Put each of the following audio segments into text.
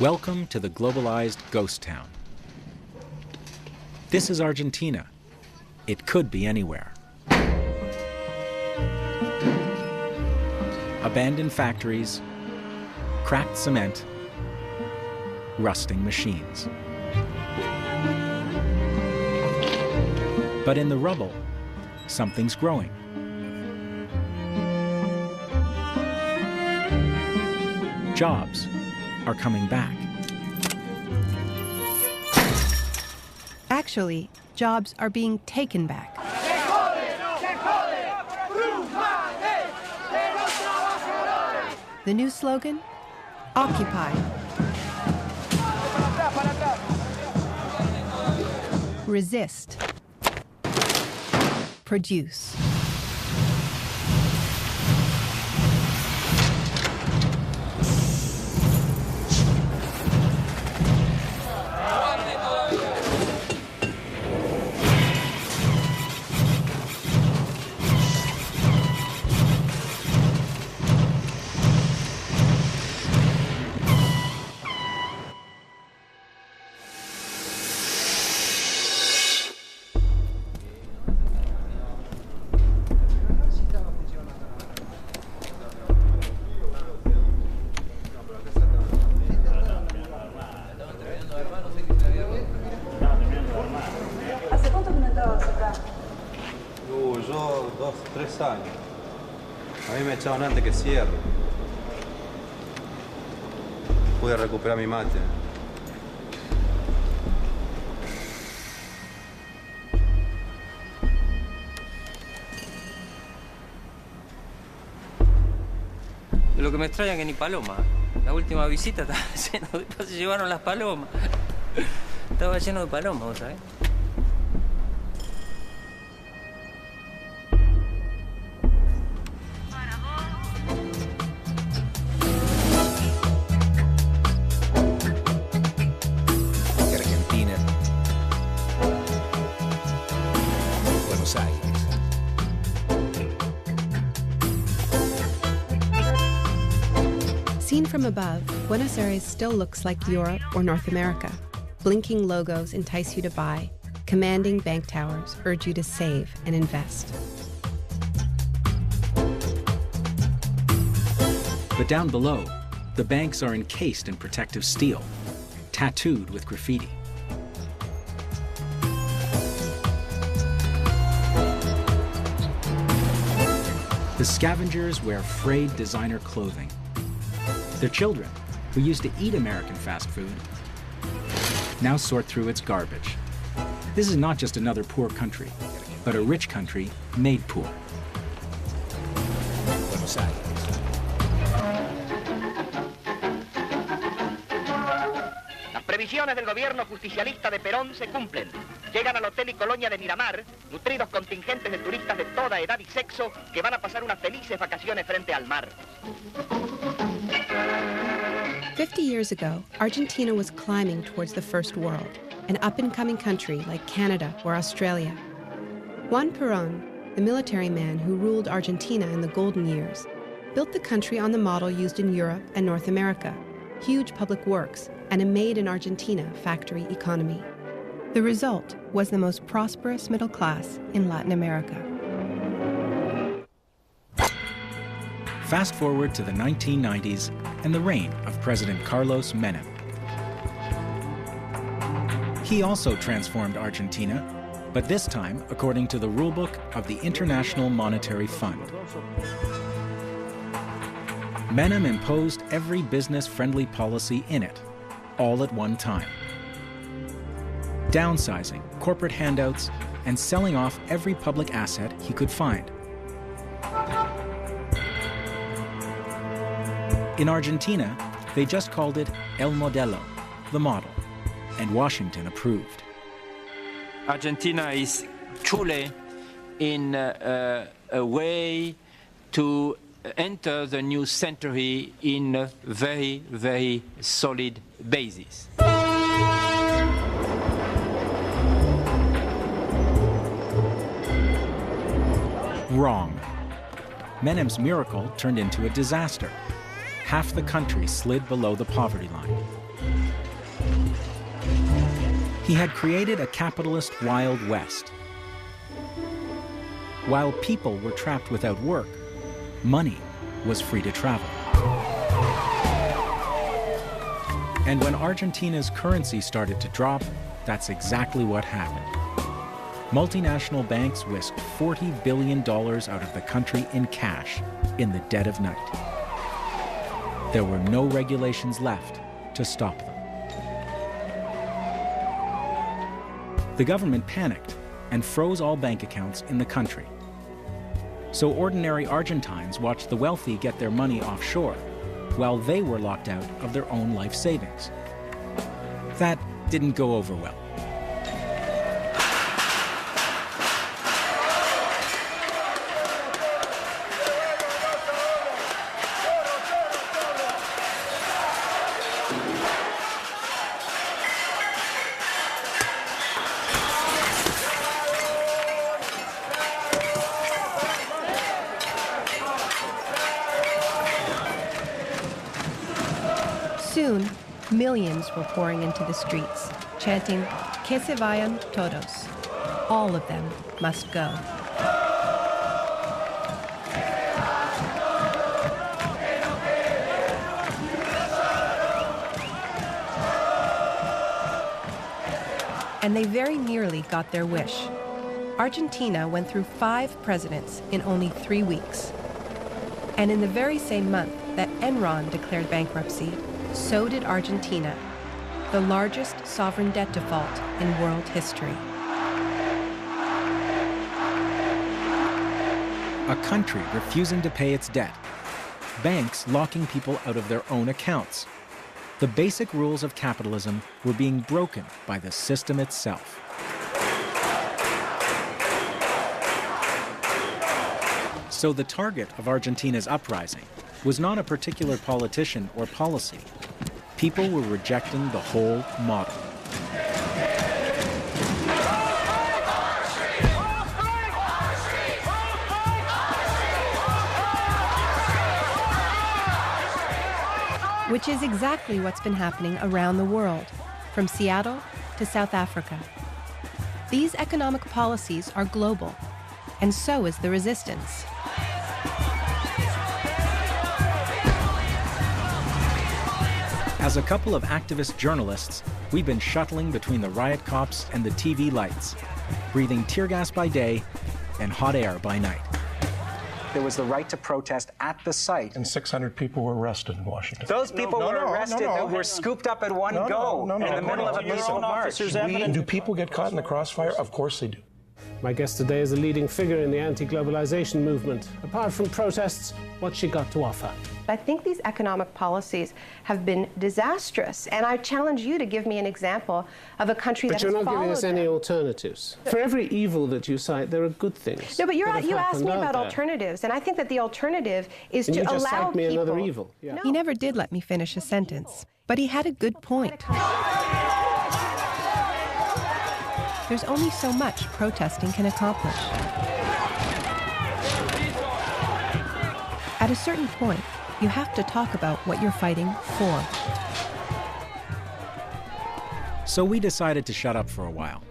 Welcome to the globalized ghost town. This is Argentina. It could be anywhere. Abandoned factories, cracked cement, rusting machines. But in the rubble, something's growing. Jobs are coming back. Actually, jobs are being taken back. The new slogan? Occupy. Resist. Produce. Yo 2, 3 años. A mí me echaron antes que cierre. Pude recuperar mi mate. Lo que me extraña es que ni paloma. La última visita estaba lleno de... Se llevaron las palomas. Estaba lleno de palomas, ¿vos sabés? Argentina. Buenos Aires. Seen from above, Buenos Aires still looks like Europe or North America. Blinking logos entice you to buy. Commanding bank towers urge you to save and invest. But down below, the banks are encased in protective steel, tattooed with graffiti. The scavengers wear frayed designer clothing. Their children, who used to eat American fast food, now sort through its garbage. This is not just another poor country, but a rich country made poor. Buenos Aires. Las previsiones del gobierno justicialista de Perón se cumplen. Llegan al Hotel y Colonia de Miramar nutridos contingentes de turistas de toda edad y sexo que van a pasar unas felices vacaciones frente al mar. 50 years ago, Argentina was climbing towards the first world, an up-and-coming country like Canada or Australia. Juan Perón, the military man who ruled Argentina in the golden years, built the country on the model used in Europe and North America, huge public works and a made-in-Argentina factory economy. The result was the most prosperous middle class in Latin America. Fast forward to the 1990s and the reign of President Carlos Menem. He also transformed Argentina but this time according to the rulebook of the International Monetary Fund. Menem imposed every business-friendly policy in it, all at one time. Downsizing, corporate handouts, and selling off every public asset he could find. In Argentina, they just called it El Modelo, the model, and Washington approved. Argentina is truly in a way to enter the new century in a very, very solid basis. Wrong. Menem's miracle turned into a disaster. Half the country slid below the poverty line. He had created a capitalist Wild West. While people were trapped without work, money was free to travel. And when Argentina's currency started to drop, that's exactly what happened. Multinational banks whisked $40 billion out of the country in cash in the dead of night. There were no regulations left to stop them. The government panicked and froze all bank accounts in the country. So ordinary Argentines watched the wealthy get their money offshore, while they were locked out of their own life savings. That didn't go over well. Soon, millions were pouring into the streets, chanting, "Que se vayan todos." All of them must go. And they very nearly got their wish. Argentina went through 5 presidents in only 3 weeks. And in the very same month that Enron declared bankruptcy, so did Argentina, the largest sovereign debt default in world history. A country refusing to pay its debt. Banks locking people out of their own accounts. The basic rules of capitalism were being broken by the system itself. So the target of Argentina's uprising was not a particular politician or policy. People were rejecting the whole model. Which is exactly what's been happening around the world, from Seattle to South Africa. These economic policies are global, and so is the resistance. As a couple of activist journalists, we've been shuttling between the riot cops and the TV lights, breathing tear gas by day and hot air by night. There was the right to protest at the site. And 600 people were arrested in Washington. Those people were arrested that were scooped up in one go in the middle of a peaceful march. Do people get caught in the crossfire? Of course they do. My guest today is a leading figure in the anti-globalization movement. Apart from protests, what's she got to offer? I think these economic policies have been disastrous, and I challenge you to give me an example of a country that has followed them. But you're not giving us any alternatives. For every evil that you cite, there are good things. No, but you asked me about alternatives, and I think that the alternative is to allow people... And you just cite me another evil. Yeah. He never did let me finish a sentence, but he had a good point. There's only so much protesting can accomplish. At a certain point, you have to talk about what you're fighting for. So we decided to shut up for a while.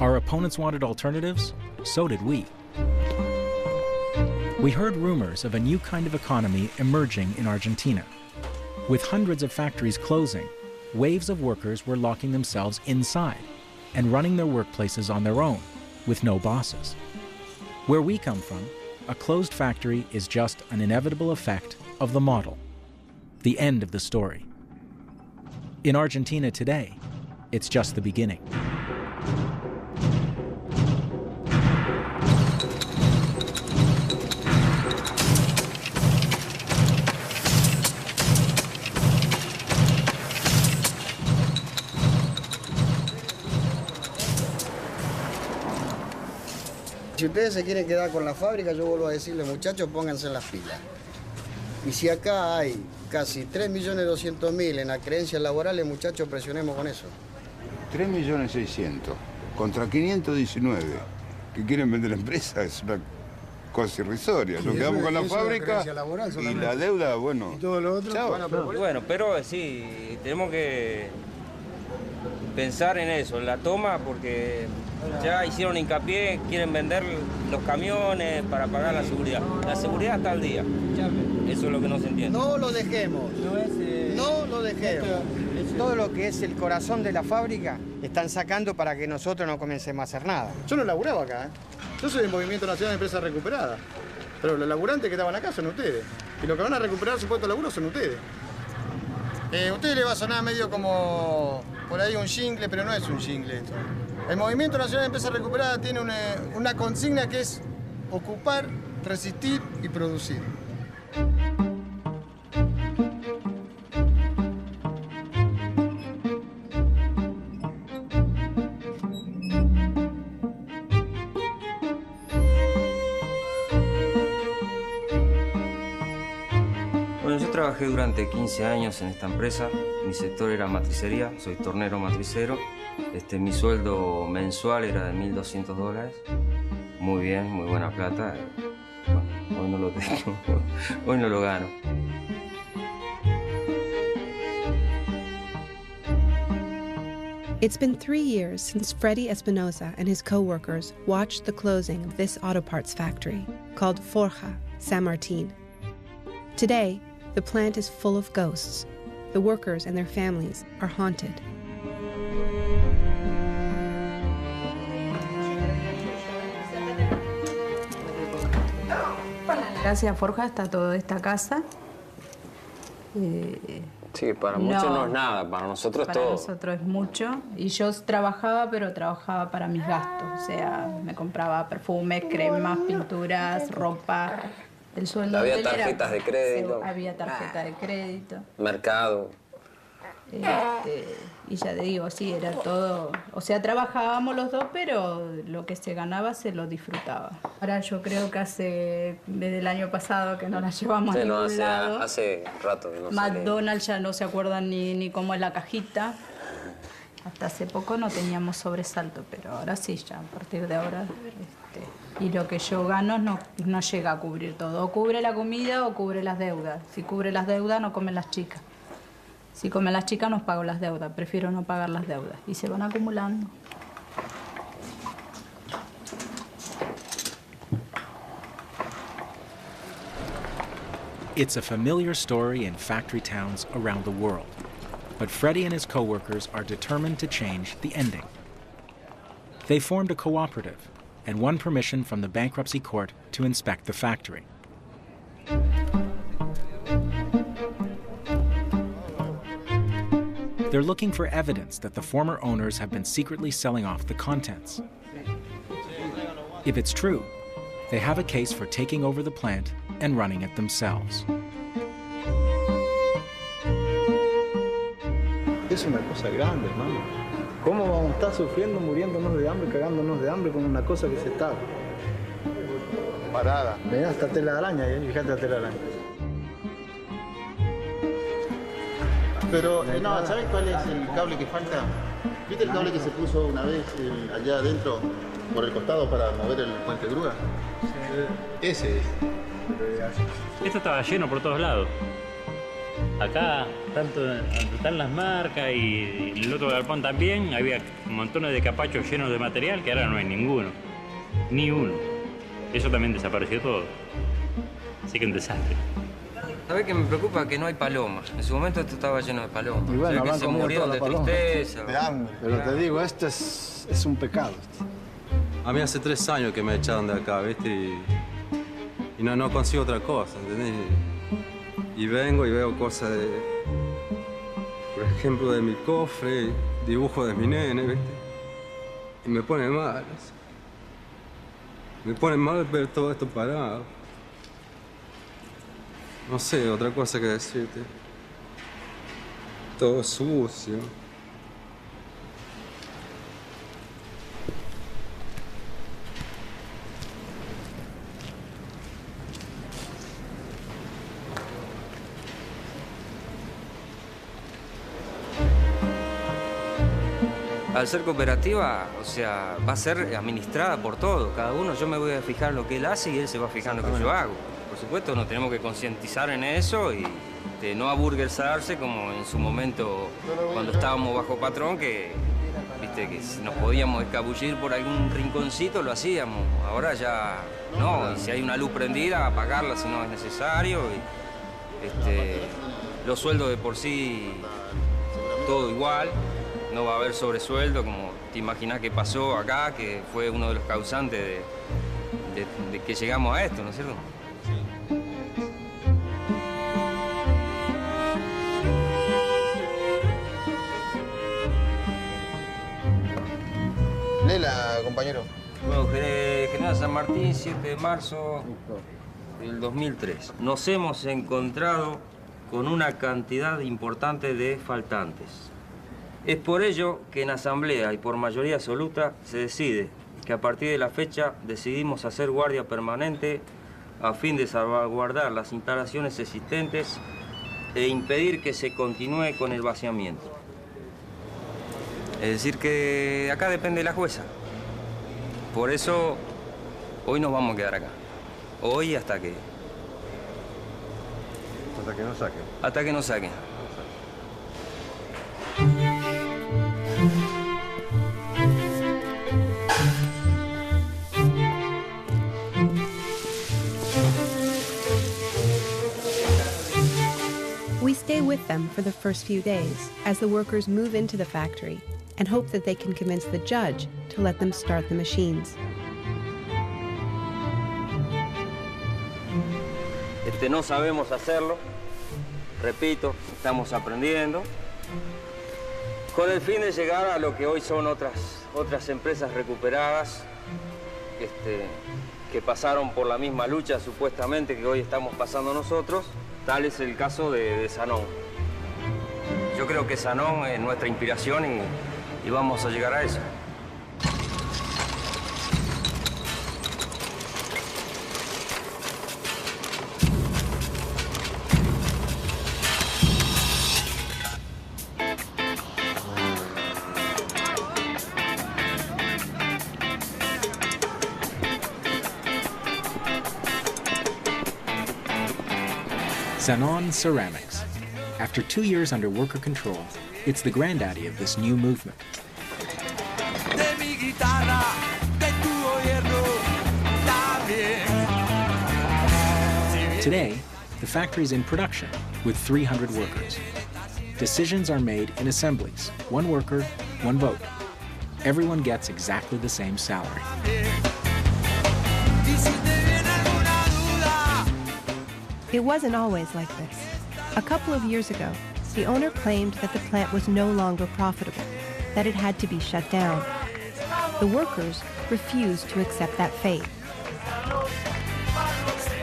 Our opponents wanted alternatives, so did we. We heard rumors of a new kind of economy emerging in Argentina. With hundreds of factories closing, waves of workers were locking themselves inside and running their workplaces on their own, with no bosses. Where we come from, a closed factory is just an inevitable effect of the model, the end of the story. In Argentina today, it's just the beginning. Si ustedes se quieren quedar con la fábrica, yo vuelvo a decirles, muchachos, pónganse en las pilas. Y si acá hay casi 3.200.000 en acreencias laborales, muchachos, presionemos con eso. 3.600.000 contra 519 que quieren vender la empresa es una cosa irrisoria. Nos quedamos con la fábrica y la deuda, bueno. ¿Y todo lo otro? Chao. Bueno, pero sí, tenemos que pensar en eso, en la toma, porque ya hicieron hincapié, quieren vender los camiones para pagar la seguridad. La seguridad está al día. Eso es lo que no se entiende. No lo dejemos. No lo dejemos. Todo lo que es el corazón de la fábrica están sacando para que nosotros no comencemos a hacer nada. Yo no laburaba acá, ¿eh? Yo soy del Movimiento Nacional de Empresas Recuperadas. Pero los laburantes que estaban acá son ustedes. Y los que van a recuperar su puesto de laburo son ustedes. A ustedes les va a sonar medio como por ahí un jingle, pero no es un jingle esto. El Movimiento Nacional de Empresas Recuperadas tiene una consigna que es ocupar, resistir y producir. Bueno, yo trabajé durante 15 años en esta empresa. Mi sector era matricería, soy tornero matricero. Mi sueldo mensual era de $1.200. Muy bien, muy buena plata. Bueno, hoy no lo tengo, hoy no lo gano. It's been 3 years since Freddy Espinosa and his co-workers watched the closing of this auto parts factory called Forja San Martin. Today, the plant is full of ghosts. The workers and their families are haunted. Gracias a Forja está toda esta casa. Sí, para muchos no es nada, para nosotros para todo. Para nosotros es mucho. Y yo trabajaba, pero trabajaba para mis gastos. O sea, me compraba perfumes, cremas, pinturas, ropa. El sueldo había de él tarjetas de crédito. Había tarjeta de crédito. Mercado. Y ya te digo, sí, era todo... O sea, trabajábamos los dos, pero lo que se ganaba se lo disfrutaba. Ahora yo creo que desde el año pasado que no la llevamos a ningún lado. Hace rato que no McDonald's ya no se acuerdan ni cómo es la cajita. Hasta hace poco no teníamos sobresalto, pero ahora sí, ya a partir de ahora. Y lo que yo gano no llega a cubrir todo. O cubre la comida o cubre las deudas. Si cubre las deudas, no comen las chicas. Si comen las chicas, no pago las deudas. Prefiero no pagar las deudas. Y se van acumulando. It's a familiar story in factory towns around the world. But Freddy and his co-workers are determined to change the ending. They formed a cooperative and won permission from the bankruptcy court to inspect the factory. They're looking for evidence that the former owners have been secretly selling off the contents. If it's true, they have a case for taking over the plant and running it themselves. Es una cosa grande, hermano. ¿Cómo vamos a estar sufriendo, muriéndonos de hambre, cagándonos de hambre con una cosa que se está parada? Ven hasta tela de araña, fíjate la tela de araña. Pero, no, ¿sabes cuál es el cable que falta? ¿Viste el cable que se puso una vez allá adentro, por el costado, para mover el puente grúa? Sí. Ese es. Esto estaba lleno por todos lados. Acá, donde están las marcas y en el otro galpón también, había montones de capachos llenos de material que ahora no hay ninguno. Ni uno. Eso también desapareció todo. Así que un desastre. ¿Sabés que me preocupa? Que no hay palomas. En su momento esto estaba lleno de palomas. Y bueno, o sea, que se murieron de tristeza. De hambre. Pero te digo, esto es un pecado. A mí hace 3 años que me echaron de acá, ¿viste? Y no consigo otra cosa, ¿entendés? Y vengo y veo cosas de... Por ejemplo, de mi cofre, dibujos de mi nene, ¿viste? Y me pone mal. Me pone mal ver todo esto parado. No sé, otra cosa que decirte. Todo sucio. Al ser cooperativa, o sea, va a ser administrada por todos. Cada uno, yo me voy a fijar en lo que él hace y él se va a fijar en lo que yo hago. Por supuesto, nos tenemos que concientizar en eso y de no aburguesarse como en su momento cuando estábamos bajo patrón, que, viste, que si nos podíamos escabullir por algún rinconcito, lo hacíamos. Ahora ya no, y si hay una luz prendida, apagarla si no es necesario. Y, los sueldos de por sí, todo igual. No va a haber sobresueldo, como te imaginás que pasó acá, que fue uno de los causantes de que llegamos a esto, ¿no es cierto? Lela, compañero. Bueno, General San Martín, 7 de marzo del 2003. Nos hemos encontrado con una cantidad importante de faltantes. Es por ello que en asamblea y por mayoría absoluta se decide que a partir de la fecha decidimos hacer guardia permanente a fin de salvaguardar las instalaciones existentes e impedir que se continúe con el vaciamiento. Es decir, que acá depende la jueza. Por eso hoy nos vamos a quedar acá. Hoy hasta que... Hasta que nos saquen. Hasta que nos saquen. We stay with them for the first few days as the workers move into the factory and hope that they can convince the judge to let them start the machines. No sabemos hacerlo, repito, estamos aprendiendo, con el fin de llegar a lo que hoy son otras empresas recuperadas, que pasaron por la misma lucha supuestamente que hoy estamos pasando nosotros. Tal es el caso de Sanón. Yo creo que Sanón es nuestra inspiración y vamos a llegar a eso. Sanón Ceramics. After 2 years under worker control, it's the granddaddy of this new movement. Today, the factory is in production with 300 workers. Decisions are made in assemblies, 1 worker, 1 vote. Everyone gets exactly the same salary. It wasn't always like this. A couple of years ago, the owner claimed that the plant was no longer profitable, that it had to be shut down. The workers refused to accept that fate.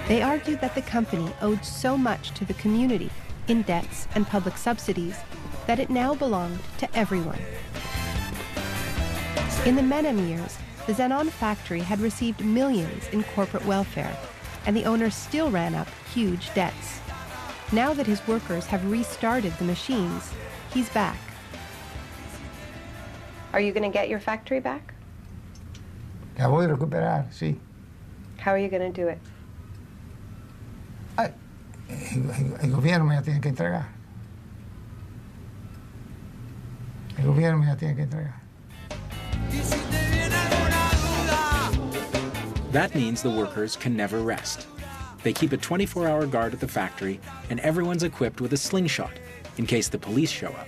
They argued that the company owed so much to the community in debts and public subsidies that it now belonged to everyone. In the Menem years, the Zanon factory had received millions in corporate welfare, and the owner still ran up huge debts. Now that his workers have restarted the machines, he's back. Are you going to get your factory back? La voy a recuperar, sí. How are you going to do it? El gobierno me la tiene que entregar. El gobierno me la tiene que entregar. That means the workers can never rest. They keep a 24-hour guard at the factory, and everyone's equipped with a slingshot in case the police show up.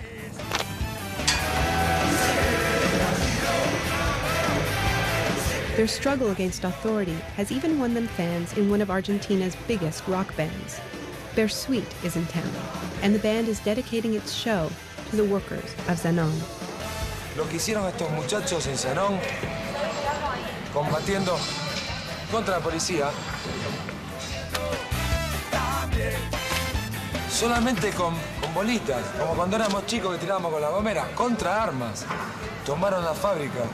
Their struggle against authority has even won them fans in one of Argentina's biggest rock bands. Bersuit is in town, and the band is dedicating its show to the workers of Zenón. Lo que hicieron estos muchachos en Zenón, combatiendo contra la policía, solamente con bolitas, como cuando éramos chicos que tirábamos con la gomera, contra armas. Tomaron la fábrica.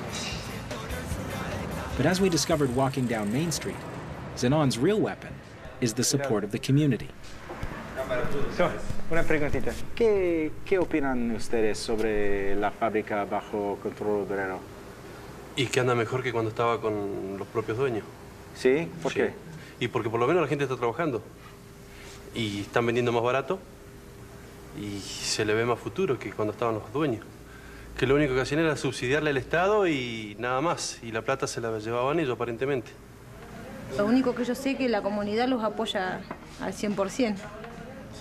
But as we discovered walking down Main Street, Zenón's real weapon is the support of the community. Una preguntita. ¿Qué opinan ustedes sobre la fábrica bajo control obrero? Y que anda mejor que cuando estaba con los propios dueños. ¿Sí? ¿Por qué? Y porque por lo menos la gente está trabajando. Y están vendiendo más barato. Y se le ve más futuro que cuando estaban los dueños. Que lo único que hacían era subsidiarle al Estado y nada más. Y la plata se la llevaban ellos, aparentemente. Lo único que yo sé es que la comunidad los apoya al 100%.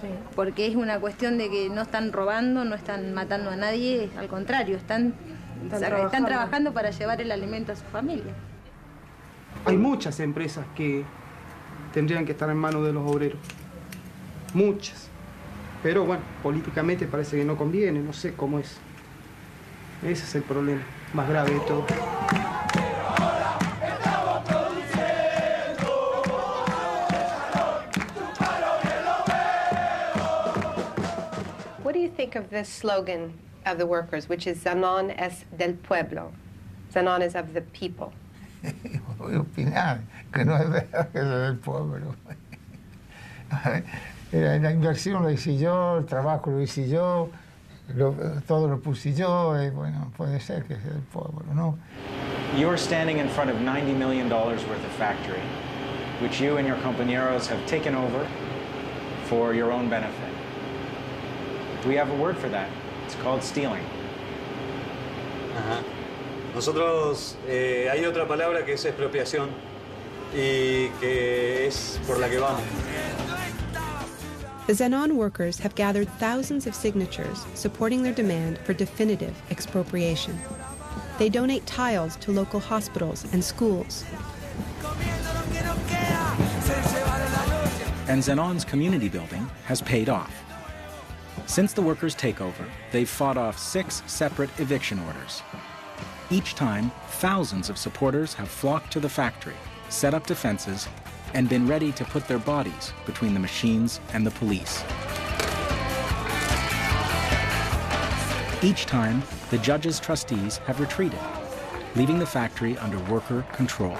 Sí. Porque es una cuestión de que no están robando, no están matando a nadie, al contrario, están trabajando para llevar el alimento a su familia. Hay muchas empresas que tendrían que estar en manos de los obreros. Muchas. Pero bueno, políticamente parece que no conviene, no sé cómo es. Ese es el problema más grave de todo. What do you think of the slogan of the workers, which is Zenón es del pueblo? Zenón is of the people. Voy a opinar que no es verdad que es del pueblo. La inversión lo hice yo, el trabajo lo hice yo, todo lo puse yo, y bueno, puede ser que sea del pueblo, ¿no? You're standing in front of $90 million worth of factory, which you and your compañeros have taken over for your own benefit. We have a word for that. It's called stealing. Ajá. Nosotros, hay otra palabra que es expropiación y que es por la que vamos. The Zenón workers have gathered thousands of signatures supporting their demand for definitive expropriation. They donate tiles to local hospitals and schools. And Zenón's community building has paid off. Since the workers' takeover, they've fought off 6 separate eviction orders. Each time, thousands of supporters have flocked to the factory, set up defenses, and been ready to put their bodies between the machines and the police. Each time, the judge's trustees have retreated, leaving the factory under worker control.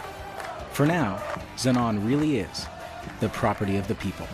For now, Zenón really is the property of the people.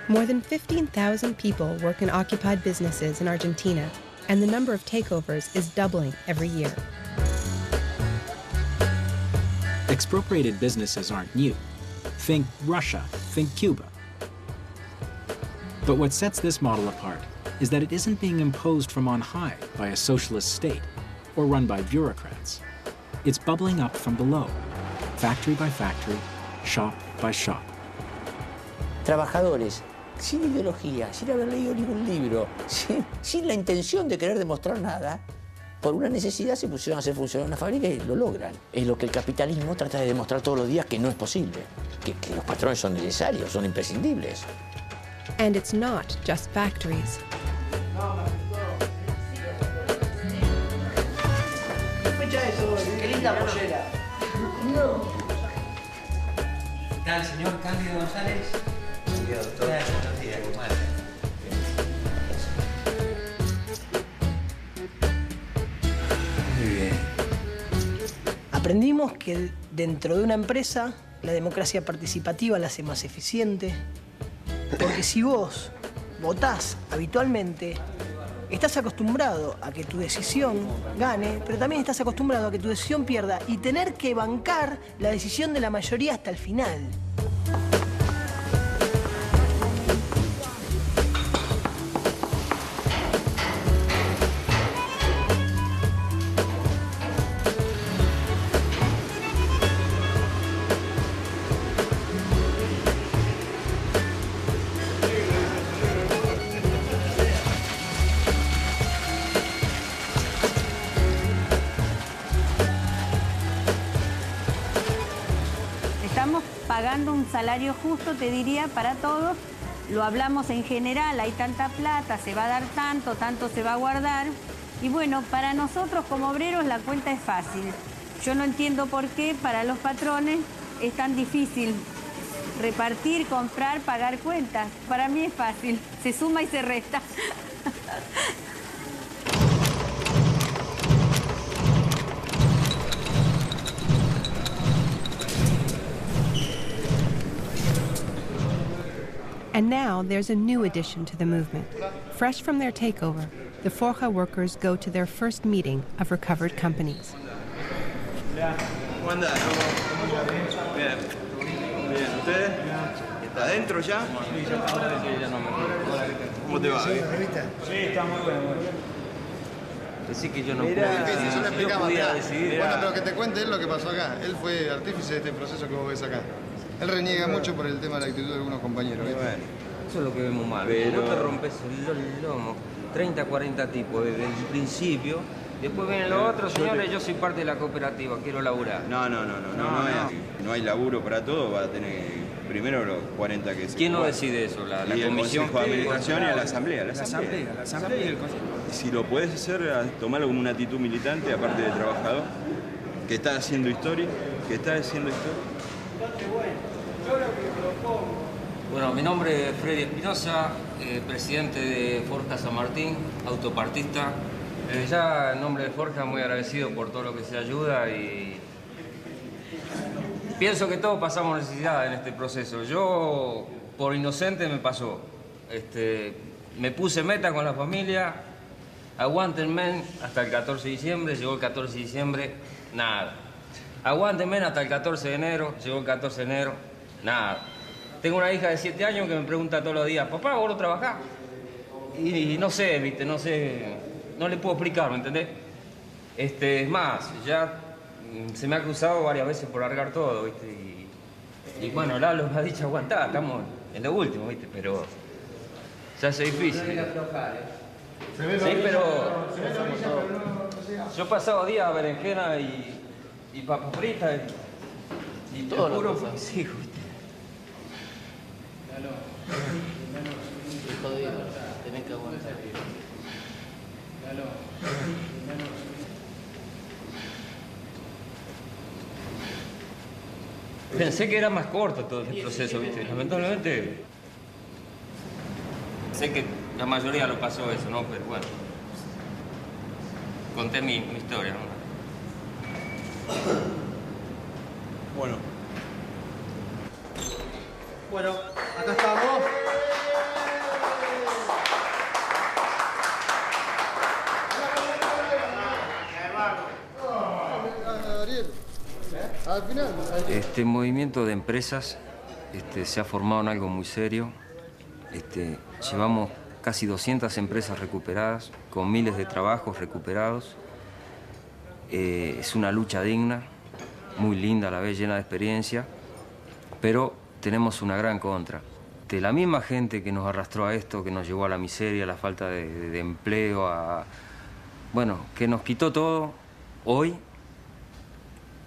More than 15,000 people work in occupied businesses in Argentina, and the number of takeovers is doubling every year. Expropriated businesses aren't new. Think Russia, think Cuba. But what sets this model apart is that it isn't being imposed from on high by a socialist state or run by bureaucrats. It's bubbling up from below, factory by factory, shop by shop. Trabajadores sin ideología, sin haber leído ningún libro, sin la intención de querer demostrar nada, por una necesidad se pusieron a hacer funcionar una fábrica y lo logran. Es lo que el capitalismo trata de demostrar todos los días que no es posible, que los patrones son necesarios, son imprescindibles. And it's not just factories. ¡Qué linda pollera! ¿Qué tal, señor Cándido González? Buenos días, ¿cómo Aprendimos que dentro de una empresa la democracia participativa la hace más eficiente, porque si vos votás habitualmente, estás acostumbrado a que tu decisión gane, pero también estás acostumbrado a que tu decisión pierda y tener que bancar la decisión de la mayoría hasta el final. Estamos pagando un salario justo, te diría, para todos. Lo hablamos en general, hay tanta plata, se va a dar tanto, tanto se va a guardar. Y bueno, para nosotros como obreros la cuenta es fácil. Yo no entiendo por qué para los patrones es tan difícil repartir, comprar, pagar cuentas. Para mí es fácil, se suma y se resta. And now there's a new addition to the movement. Fresh from their takeover, the Forja workers go to their first meeting of recovered companies. ¿Cómo andás? Bien. Bien, ¿usted? ¿Está adentro ya? ¿Cómo te va? Sí, está muy bueno. Decí que yo no Yo le explicaba acá. decidir. Bueno, pero que te cuente él lo que pasó acá. Él fue artífice de este proceso que vos ves acá. Él reniega mucho por el tema de la actitud de algunos compañeros. ¿Viste? Bueno, eso es lo que vemos mal. Pero... No te rompes el lomo. 30, 40 tipos desde el principio. Después vienen los otros, señores, yo soy parte de la cooperativa, quiero laburar. No es así. No hay laburo para todo, va a tener primero los 40 que se... ¿Quién no decide eso? La y comisión el Consejo de Administración y a la Asamblea. La Asamblea y el Consejo. Si lo puedes hacer, tomarlo como una actitud militante, aparte de trabajador, que está haciendo historia, Bueno, mi nombre es Freddy Espinosa, presidente de Forja San Martín, autopartista. Ya en nombre de Forja muy agradecido por todo lo que se ayuda y pienso que todos pasamos necesidad en este proceso. Yo, por inocente, me pasó. Me puse meta con la familia, aguántenme hasta el 14 de diciembre, llegó el 14 de diciembre, nada. Aguántenme hasta el 14 de enero, llegó el 14 de enero, nada. Tengo una hija de 7 años que me pregunta todos los días, papá, ¿vos no trabajás? Y no sé, viste, no sé, no le puedo explicar, ¿me entendés? Es más, ya se me ha cruzado varias veces por largar todo, viste, y bueno, Lalo me ha dicho aguantar, estamos en lo último, viste, pero se hace difícil. Sí, pero yo he pasado días a berenjena y papas fritas y todo puro por mis hijos, viste. Qué jodido, tenés que aguantar. Pensé que era más corto todo este proceso, ¿viste? Lamentablemente, sé que la mayoría lo pasó eso, ¿no? Pero bueno, conté mi historia, ¿no? Bueno, acá estamos. Al final. Este movimiento de empresas se ha formado en algo muy serio. Llevamos casi 200 empresas recuperadas, con miles de trabajos recuperados. Es una lucha digna, muy linda a la vez, llena de experiencia, pero tenemos una gran contra. De la misma gente que nos arrastró a esto, que nos llevó a la miseria, a la falta de empleo, bueno, que nos quitó todo, hoy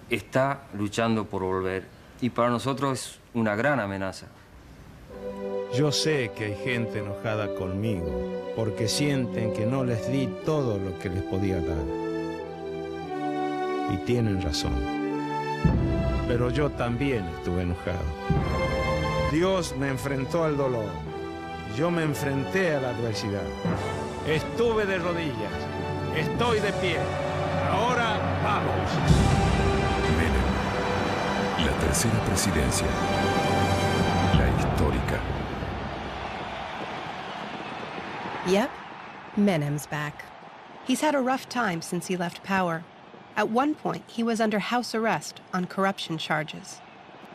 está luchando por volver. Y para nosotros es una gran amenaza. Yo sé que hay gente enojada conmigo porque sienten que no les di todo lo que les podía dar. Y tienen razón. Pero yo también estuve enojado. Dios me enfrentó al dolor. Yo me enfrenté a la adversidad. Estuve de rodillas. Estoy de pie. Ahora vamos. La tercera presidencia. La histórica. Yep, Menem's back. He's had a rough time since he left power. At one point, he was under house arrest on corruption charges.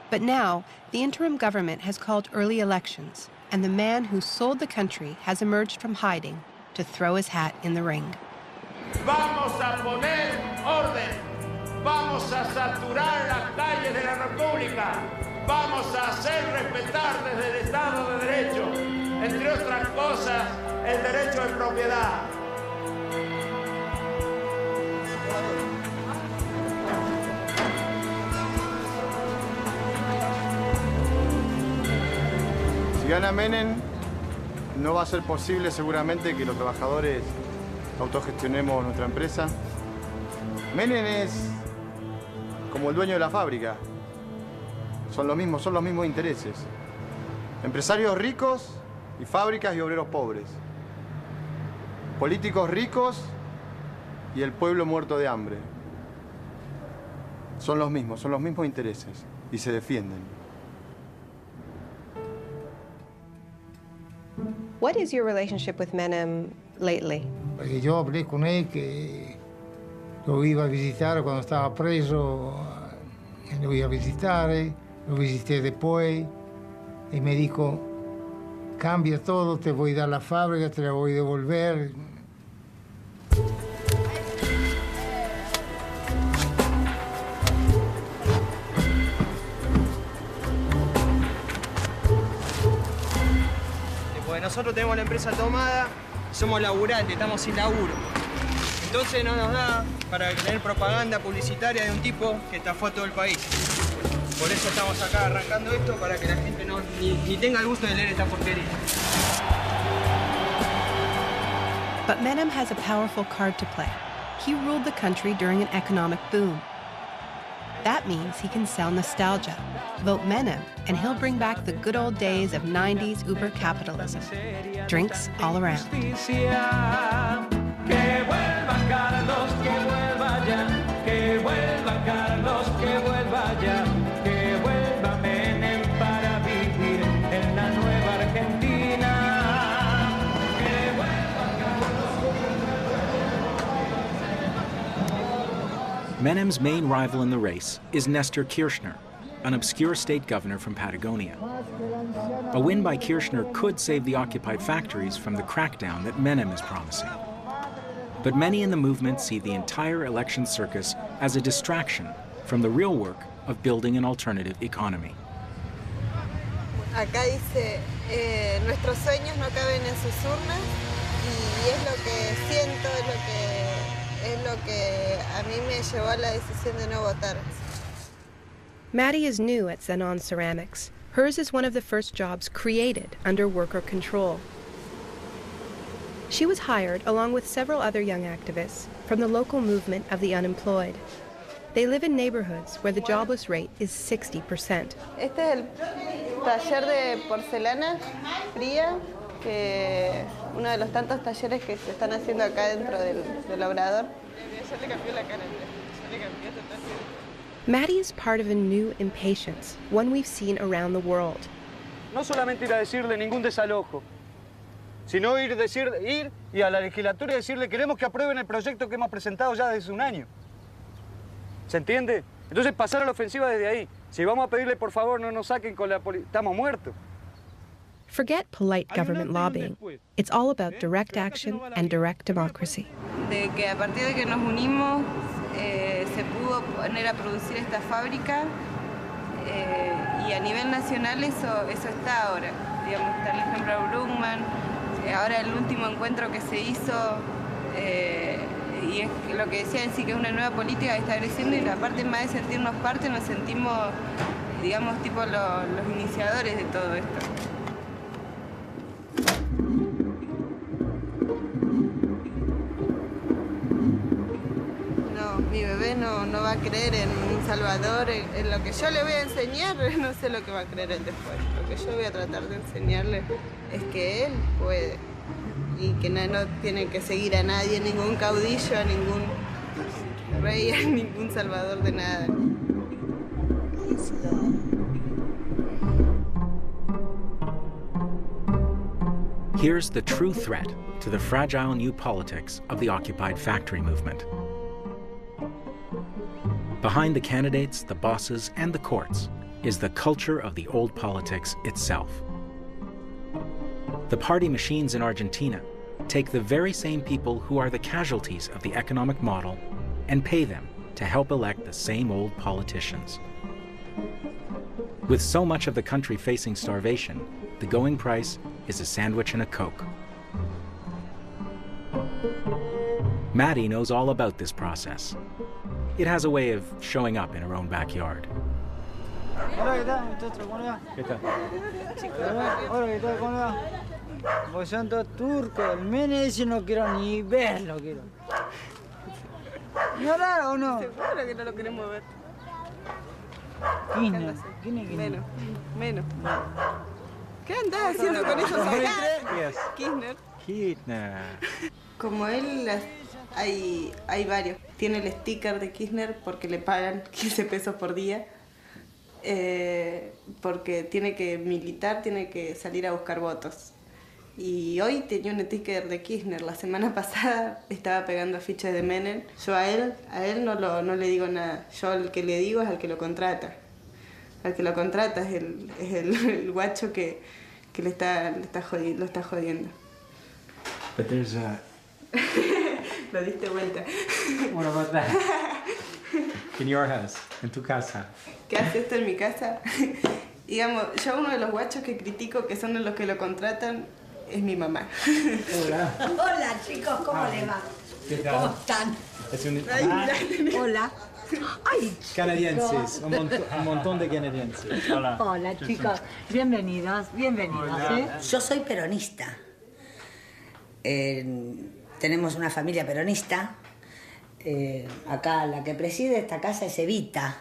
But now, the interim government has called early elections, and the man who sold the country has emerged from hiding to throw his hat in the ring. Vamos a poner orden. Vamos a saturar las calles de la República. Vamos a hacer respetar desde el Estado de Derecho, entre otras cosas, el derecho de propiedad. Si gana Menem, no va a ser posible seguramente que los trabajadores autogestionemos nuestra empresa. Menem es como el dueño de la fábrica. Son los mismos intereses. Empresarios ricos y fábricas y obreros pobres. Políticos ricos y el pueblo muerto de hambre. Son los mismos intereses y se defienden. What is your relationship with Menem lately? Porque yo hablé con él que lo iba a visitar cuando estaba preso, lo iba a visitar, lo visité después y me dijo, cambia todo, te voy a dar la fábrica, te la voy a devolver. Nosotros tenemos la empresa tomada, somos laburantes, estamos sin laburo. Entonces no nos da para tener propaganda publicitaria de un tipo que estafó a todo el país. Por eso estamos acá arrancando esto, para que la gente ni tenga el gusto de leer esta porquería. But Menem has a powerful card to play. He ruled the country during an economic boom. That means he can sell nostalgia. Vote Menem, and he'll bring back the good old days of 90s Uber capitalism. Drinks all around. Que vuelva Carlos, que vuelva ya. Que vuelva Carlos, que vuelva ya. Que vuelva Menem para vivir en la nueva Argentina. Que vuelva Carlos. Menem's main rival in the race is Nestor Kirchner, an obscure state governor from Patagonia. A win by Kirchner could save the occupied factories from the crackdown that Menem is promising. But many in the movement see the entire election circus as a distraction from the real work of building an alternative economy. Acá dice, nuestros sueños no caben en sus urnas, y es lo que siento, es lo que a mí me llevó a la decisión de no votar. Maddie is new at Zenon Ceramics. Hers is one of the first jobs created under worker control. She was hired along with several other young activists from the local movement of the unemployed. They live in neighborhoods where the jobless rate is 60%. Este es el taller de porcelana fría, que uno de los tantos talleres que se están haciendo acá dentro del obrador. Ya le cambió la cara, ya le cambió totalmente. Maddie is part of a new impatience, one we've seen around the world. No solamente ir a decirle ningún desalojo, sino ir y a la legislatura y decirle queremos que aprueben el proyecto que hemos presentado ya desde un año. ¿Se entiende? Entonces pasar a la ofensiva desde ahí. Si vamos a pedirle por favor no nos saquen con la policía, estamos muertos. Forget polite government lobbying. It's all about direct action and direct democracy. De que a partir de que nos unimos, se pudo poner a producir esta fábrica, y a nivel nacional eso está ahora. Digamos, está el ejemplo de Bruckmann, ahora el último encuentro que se hizo, y es lo que decía en sí, que es una nueva política que está creciendo, y la parte más de sentirnos parte, nos sentimos, digamos, tipo los iniciadores de todo esto. Mi bebé no va a creer en un Salvador, en lo que yo le voy a enseñar, no sé lo que va a creer él después. Lo que yo voy a tratar de enseñarle es que él puede, y que no tiene que seguir a nadie, ningún caudillo, a ningún rey, a ningún salvador de nada. Here's the true threat to the fragile new politics of the occupied factory movement. Behind the candidates, the bosses, and the courts is the culture of the old politics itself. The party machines in Argentina take the very same people who are the casualties of the economic model and pay them to help elect the same old politicians. With so much of the country facing starvation, the going price is a sandwich and a Coke. Maddie knows all about this process. It has a way of showing up in her own backyard. Hola, ¿qué tal? Muchachos, ¿cómo le va? ¿Qué tal? Hola, ¿qué tal? ¿Cómo le va? Pues son todos turcos. El Mene ese no quiero ni verlo, quiero. ¿Llorar o no? Seguro que no lo queremos ver. Kirchner. ¿Quién es Kirchner? Menos. ¿Qué andás haciendo con esos ojos? Kirchner. Kirchner. Como él, hay varios. Tiene el sticker de Kirchner porque le pagan 15 pesos por día. Porque tiene que militar, tiene que salir a buscar votos. Y hoy tenía un sticker de Kirchner. La semana pasada estaba pegando afiches de Menem. Yo a él no le digo nada. Yo al que le digo es al que lo contrata. Al que lo contrata es el guacho que lo está jodiendo. But there's a... Lo diste vuelta. What about that? In your house, en tu casa. ¿Qué hace esto en mi casa? Digamos, yo uno de los guachos que critico, que son los que lo contratan, es mi mamá. Hola. Hola, chicos, ¿cómo le va? ¿Qué tal? ¿Cómo están? Hola. Ay, canadienses, un montón de canadienses. Hola. Hola, chicos. Bienvenidos. Yo soy peronista. Tenemos una familia peronista. Acá la que preside esta casa es Evita.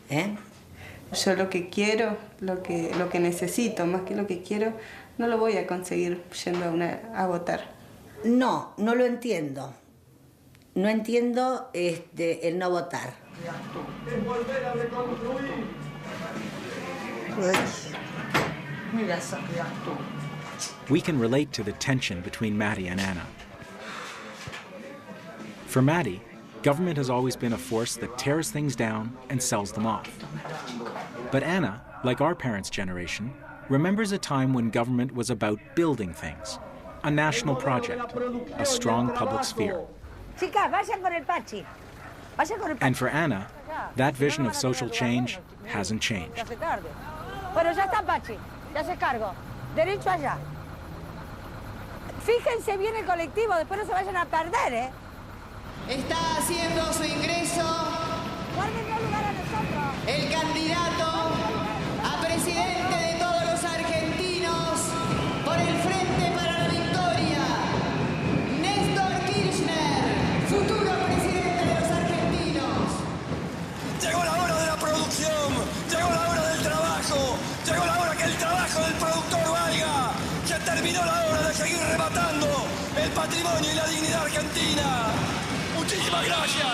Yo lo que quiero, lo que necesito, más que lo que quiero, no lo voy a conseguir yendo a votar. No lo entiendo. No entiendo el no votar. We can relate to the tension between Maddie and Anna. For Maddie, government has always been a force that tears things down and sells them off. But Anna, like our parents' generation, remembers a time when government was about building things, a national project, a strong public sphere. Chicas, vayan con el Pachi. And for Anna, that vision of social change hasn't changed. Bueno, ya está Pachi, ya se cargo. Derecho allá. Fíjense bien el colectivo, después no se vayan a perder, ¿eh? Está haciendo su ingreso el candidato a presidente de todos los argentinos por el Frente para la Victoria, Néstor Kirchner, futuro presidente de los argentinos. Llegó la hora de la producción, llegó la hora del trabajo, llegó la hora que el trabajo del productor valga. Ya terminó la hora de seguir rematando el patrimonio y la dignidad argentina. Muchísimas gracias.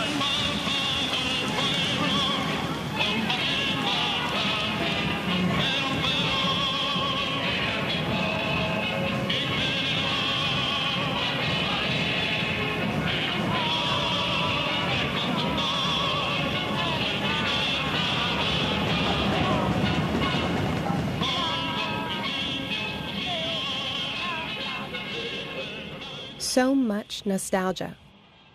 So much nostalgia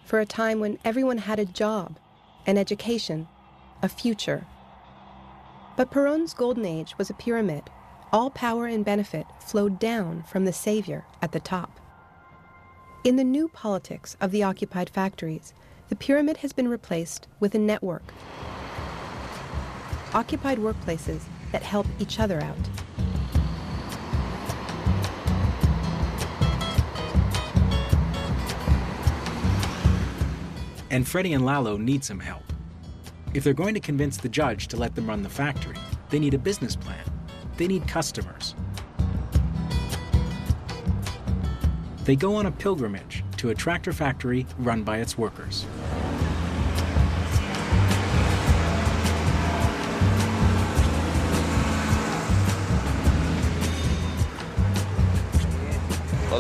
for a time when everyone had a job, an education, a future. But Perón's golden age was a pyramid. All power and benefit flowed down from the savior at the top. In the new politics of the occupied factories, the pyramid has been replaced with a network. Occupied workplaces that help each other out. And Freddie and Lalo need some help. If they're going to convince the judge to let them run the factory, they need a business plan. They need customers. They go on a pilgrimage to a tractor factory run by its workers.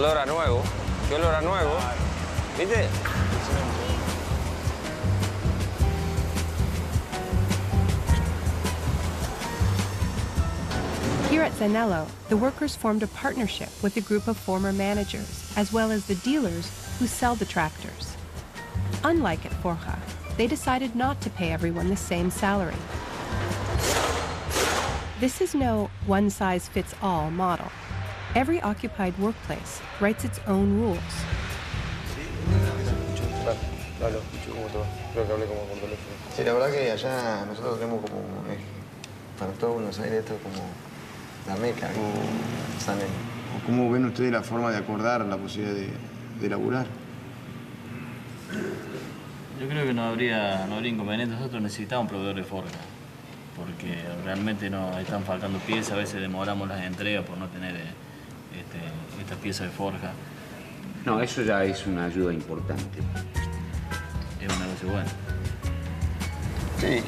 Olor a nuevo. ¿Qué olor a nuevo? ¿Viste? Here at Zanello, the workers formed a partnership with a group of former managers, as well as the dealers who sell the tractors. Unlike at Forja, they decided not to pay everyone the same salary. This is no one-size-fits-all model. Every occupied workplace writes its own rules. Sí, la verdad que allá nosotros tenemos como, para todo Buenos Aires, esto es como la meca, ¿Cómo ven ustedes la forma de acordar la posibilidad de laburar? Yo creo que no habría inconveniente. Nosotros necesitamos un proveedor de forja, porque realmente nos están faltando piezas. A veces demoramos las entregas por no tener estas piezas de forja. No, eso ya es una ayuda importante. Es un negocio bueno. Sí.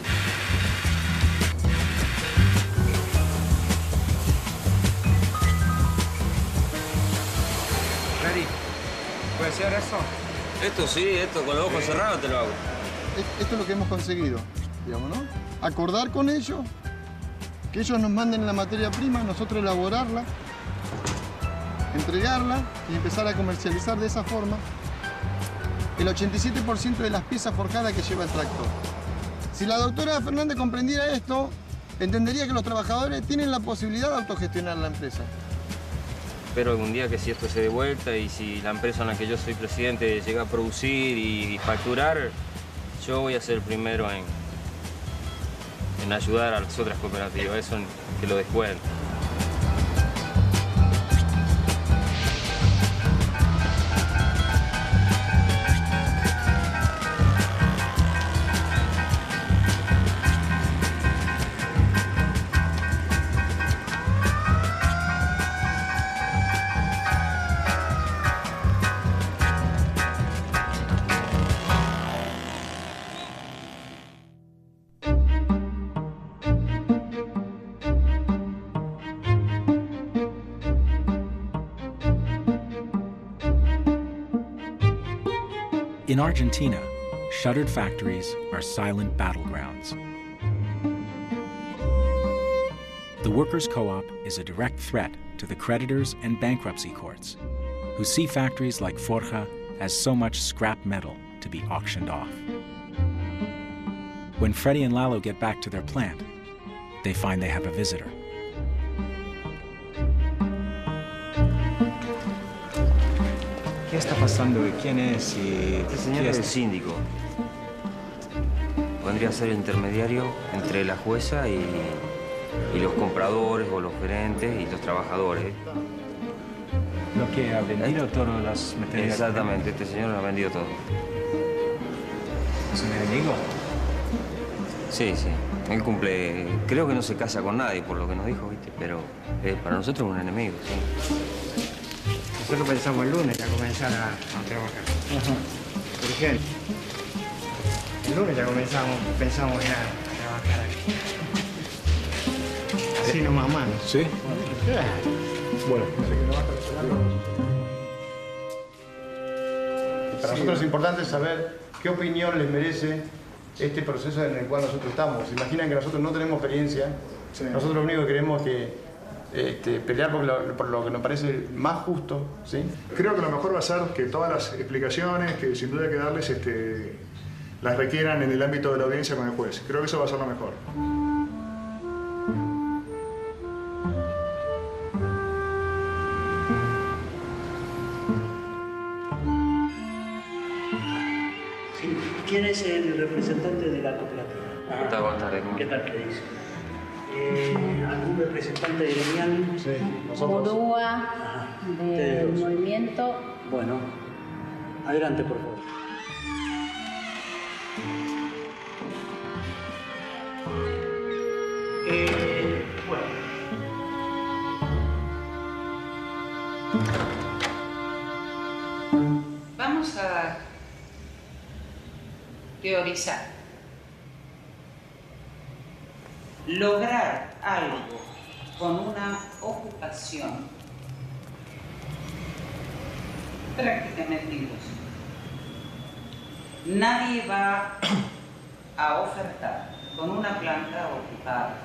Freddy, ¿puedes hacer eso? Esto sí, esto con los ojos cerrados te lo hago. Esto es lo que hemos conseguido, digamos, ¿no? Acordar con ellos, que ellos nos manden la materia prima, nosotros elaborarla, entregarla y empezar a comercializar de esa forma el 87% de las piezas forjadas que lleva el tractor. Si la doctora Fernández comprendiera esto, entendería que los trabajadores tienen la posibilidad de autogestionar la empresa. Espero algún día que si esto se dé vuelta y si la empresa en la que yo soy presidente llega a producir y facturar, yo voy a ser el primero en ayudar a las otras cooperativas, eso que lo descuenten. In Argentina, shuttered factories are silent battlegrounds. The Workers' Co-op is a direct threat to the creditors and bankruptcy courts, who see factories like Forja as so much scrap metal to be auctioned off. When Freddy and Lalo get back to their plant, they find they have a visitor. ¿Qué está pasando? ¿Quién es? Este señor es el síndico. Vendría a ser el intermediario entre la jueza y los compradores o los gerentes y los trabajadores. Lo que ha vendido todas las materias. Exactamente, este señor lo ha vendido todo. ¿Es un enemigo? Sí, sí. Él cumple... Creo que no se casa con nadie, por lo que nos dijo, ¿viste? Pero para nosotros es un enemigo, sí. Nosotros pensamos el lunes ya comenzar a trabajar. Por ejemplo, el lunes ya pensamos ya a trabajar aquí. Así nomás mano. ¿Sí? Bueno. Para nosotros es importante saber qué opinión les merece este proceso en el cual nosotros estamos. ¿Se imaginan que nosotros no tenemos experiencia? Sí. Nosotros lo único que queremos es que pelear por lo que nos parece más justo, ¿sí? Creo que lo mejor va a ser que todas las explicaciones que sin duda hay que darles las requieran en el ámbito de la audiencia con el juez. Creo que eso va a ser lo mejor. ¿Quién es el representante de la cooperativa? Buenas tardes. ¿Qué tal te dice? ¿Algún representante gremial? Sí, nosotros. Morúa, del movimiento. Bueno, adelante, por favor. Bueno. Vamos a teorizar. Lograr algo con una ocupación Prácticamente imposible. Nadie va a ofertar con una planta ocupada.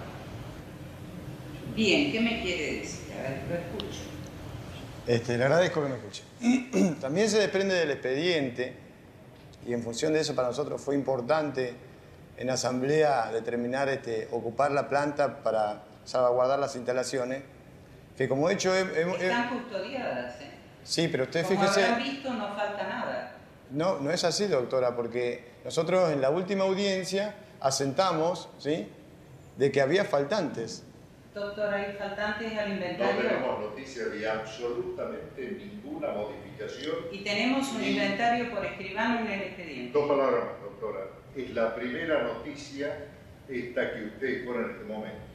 Bien, ¿qué me quiere decir? A ver, lo escucho. Le agradezco que me escuche. También se desprende del expediente, y en función de eso para nosotros fue importante en asamblea determinar ocupar la planta para salvaguardar las instalaciones, que como hecho... Están custodiadas, ¿eh? Sí, pero usted Como fíjese... habrán visto, no falta nada. No, no es así, doctora, porque nosotros en la última audiencia asentamos, ¿sí?, de que había faltantes. Doctor, ¿hay faltantes al No inventario? tenemos noticia de absolutamente ninguna modificación. Y tenemos un inventario por escribano en el expediente. Dos palabras más, doctora. Es la primera noticia esta que ustedes fueron en este momento.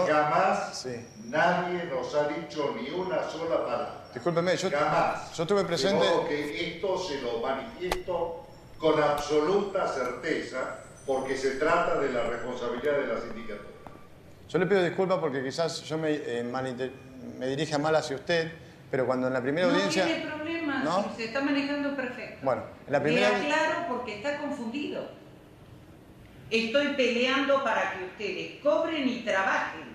Jamás nadie nos ha dicho ni una sola palabra. Discúlpeme, yo estuve presente... De modo que esto se lo manifiesto con absoluta certeza porque se trata de la responsabilidad de la sindicatura. Yo le pido disculpas porque quizás yo me dirija mal hacia usted, pero cuando en la primera audiencia... No tiene problema, ¿no? se está manejando perfecto. Bueno, en la primera... Le aclaro porque está confundido. Estoy peleando para que ustedes cobren y trabajen.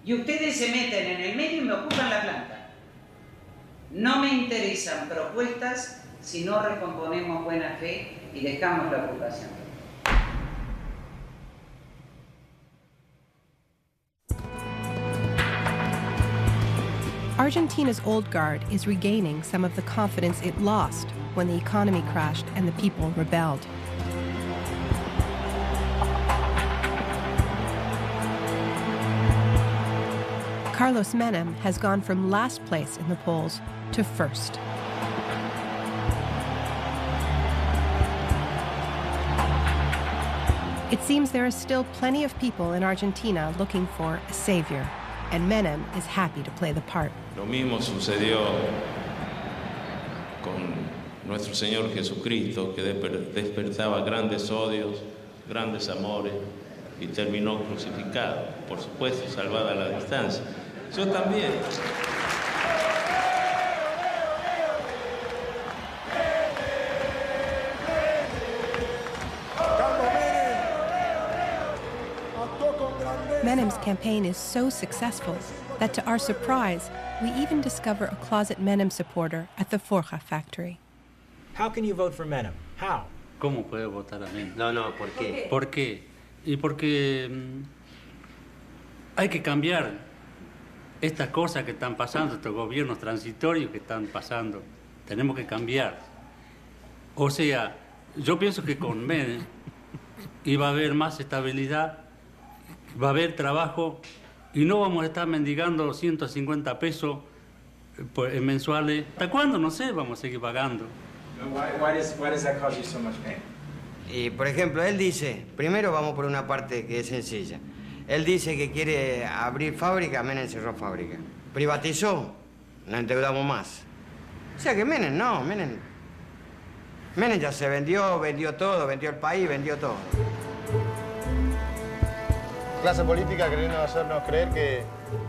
Y ustedes se meten en el medio y me ocupan la planta. No me interesan propuestas si no recomponemos buena fe y dejamos la ocupación. Argentina's old guard is regaining some of the confidence it lost when the economy crashed and the people rebelled. Carlos Menem has gone from last place in the polls to first. It seems there are still plenty of people in Argentina looking for a savior, and Menem is happy to play the part. Lo mismo sucedió con nuestro Señor Jesucristo, que despertaba grandes odios, grandes amores, y terminó crucificado, por supuesto, salvada la distancia. Yo también. Menem's campaign is so successful that, to our surprise, we even discover a closet Menem supporter at the Forja factory. How can you vote for Menem? How? ¿Cómo puedo votar a Menem? No, ¿por qué? ¿Por qué? Y porque hay que cambiar estas cosas que están pasando, estos gobiernos transitorios que están pasando. Tenemos que cambiar. O sea, yo pienso que con Menem iba a haber más estabilidad, va a haber trabajo y no vamos a estar mendigando 150 pesos mensuales. ¿Hasta cuándo? No sé, vamos a seguir pagando. Why does that cause you so much pain? Y, por ejemplo, él dice, primero vamos por una parte que es sencilla. Él dice que quiere abrir fábrica, Menem cerró fábrica. Privatizó, nos endeudamos más. O sea que Menem no, Menem ya se vendió todo, vendió el país, vendió todo. Clase política queriendo hacernos creer que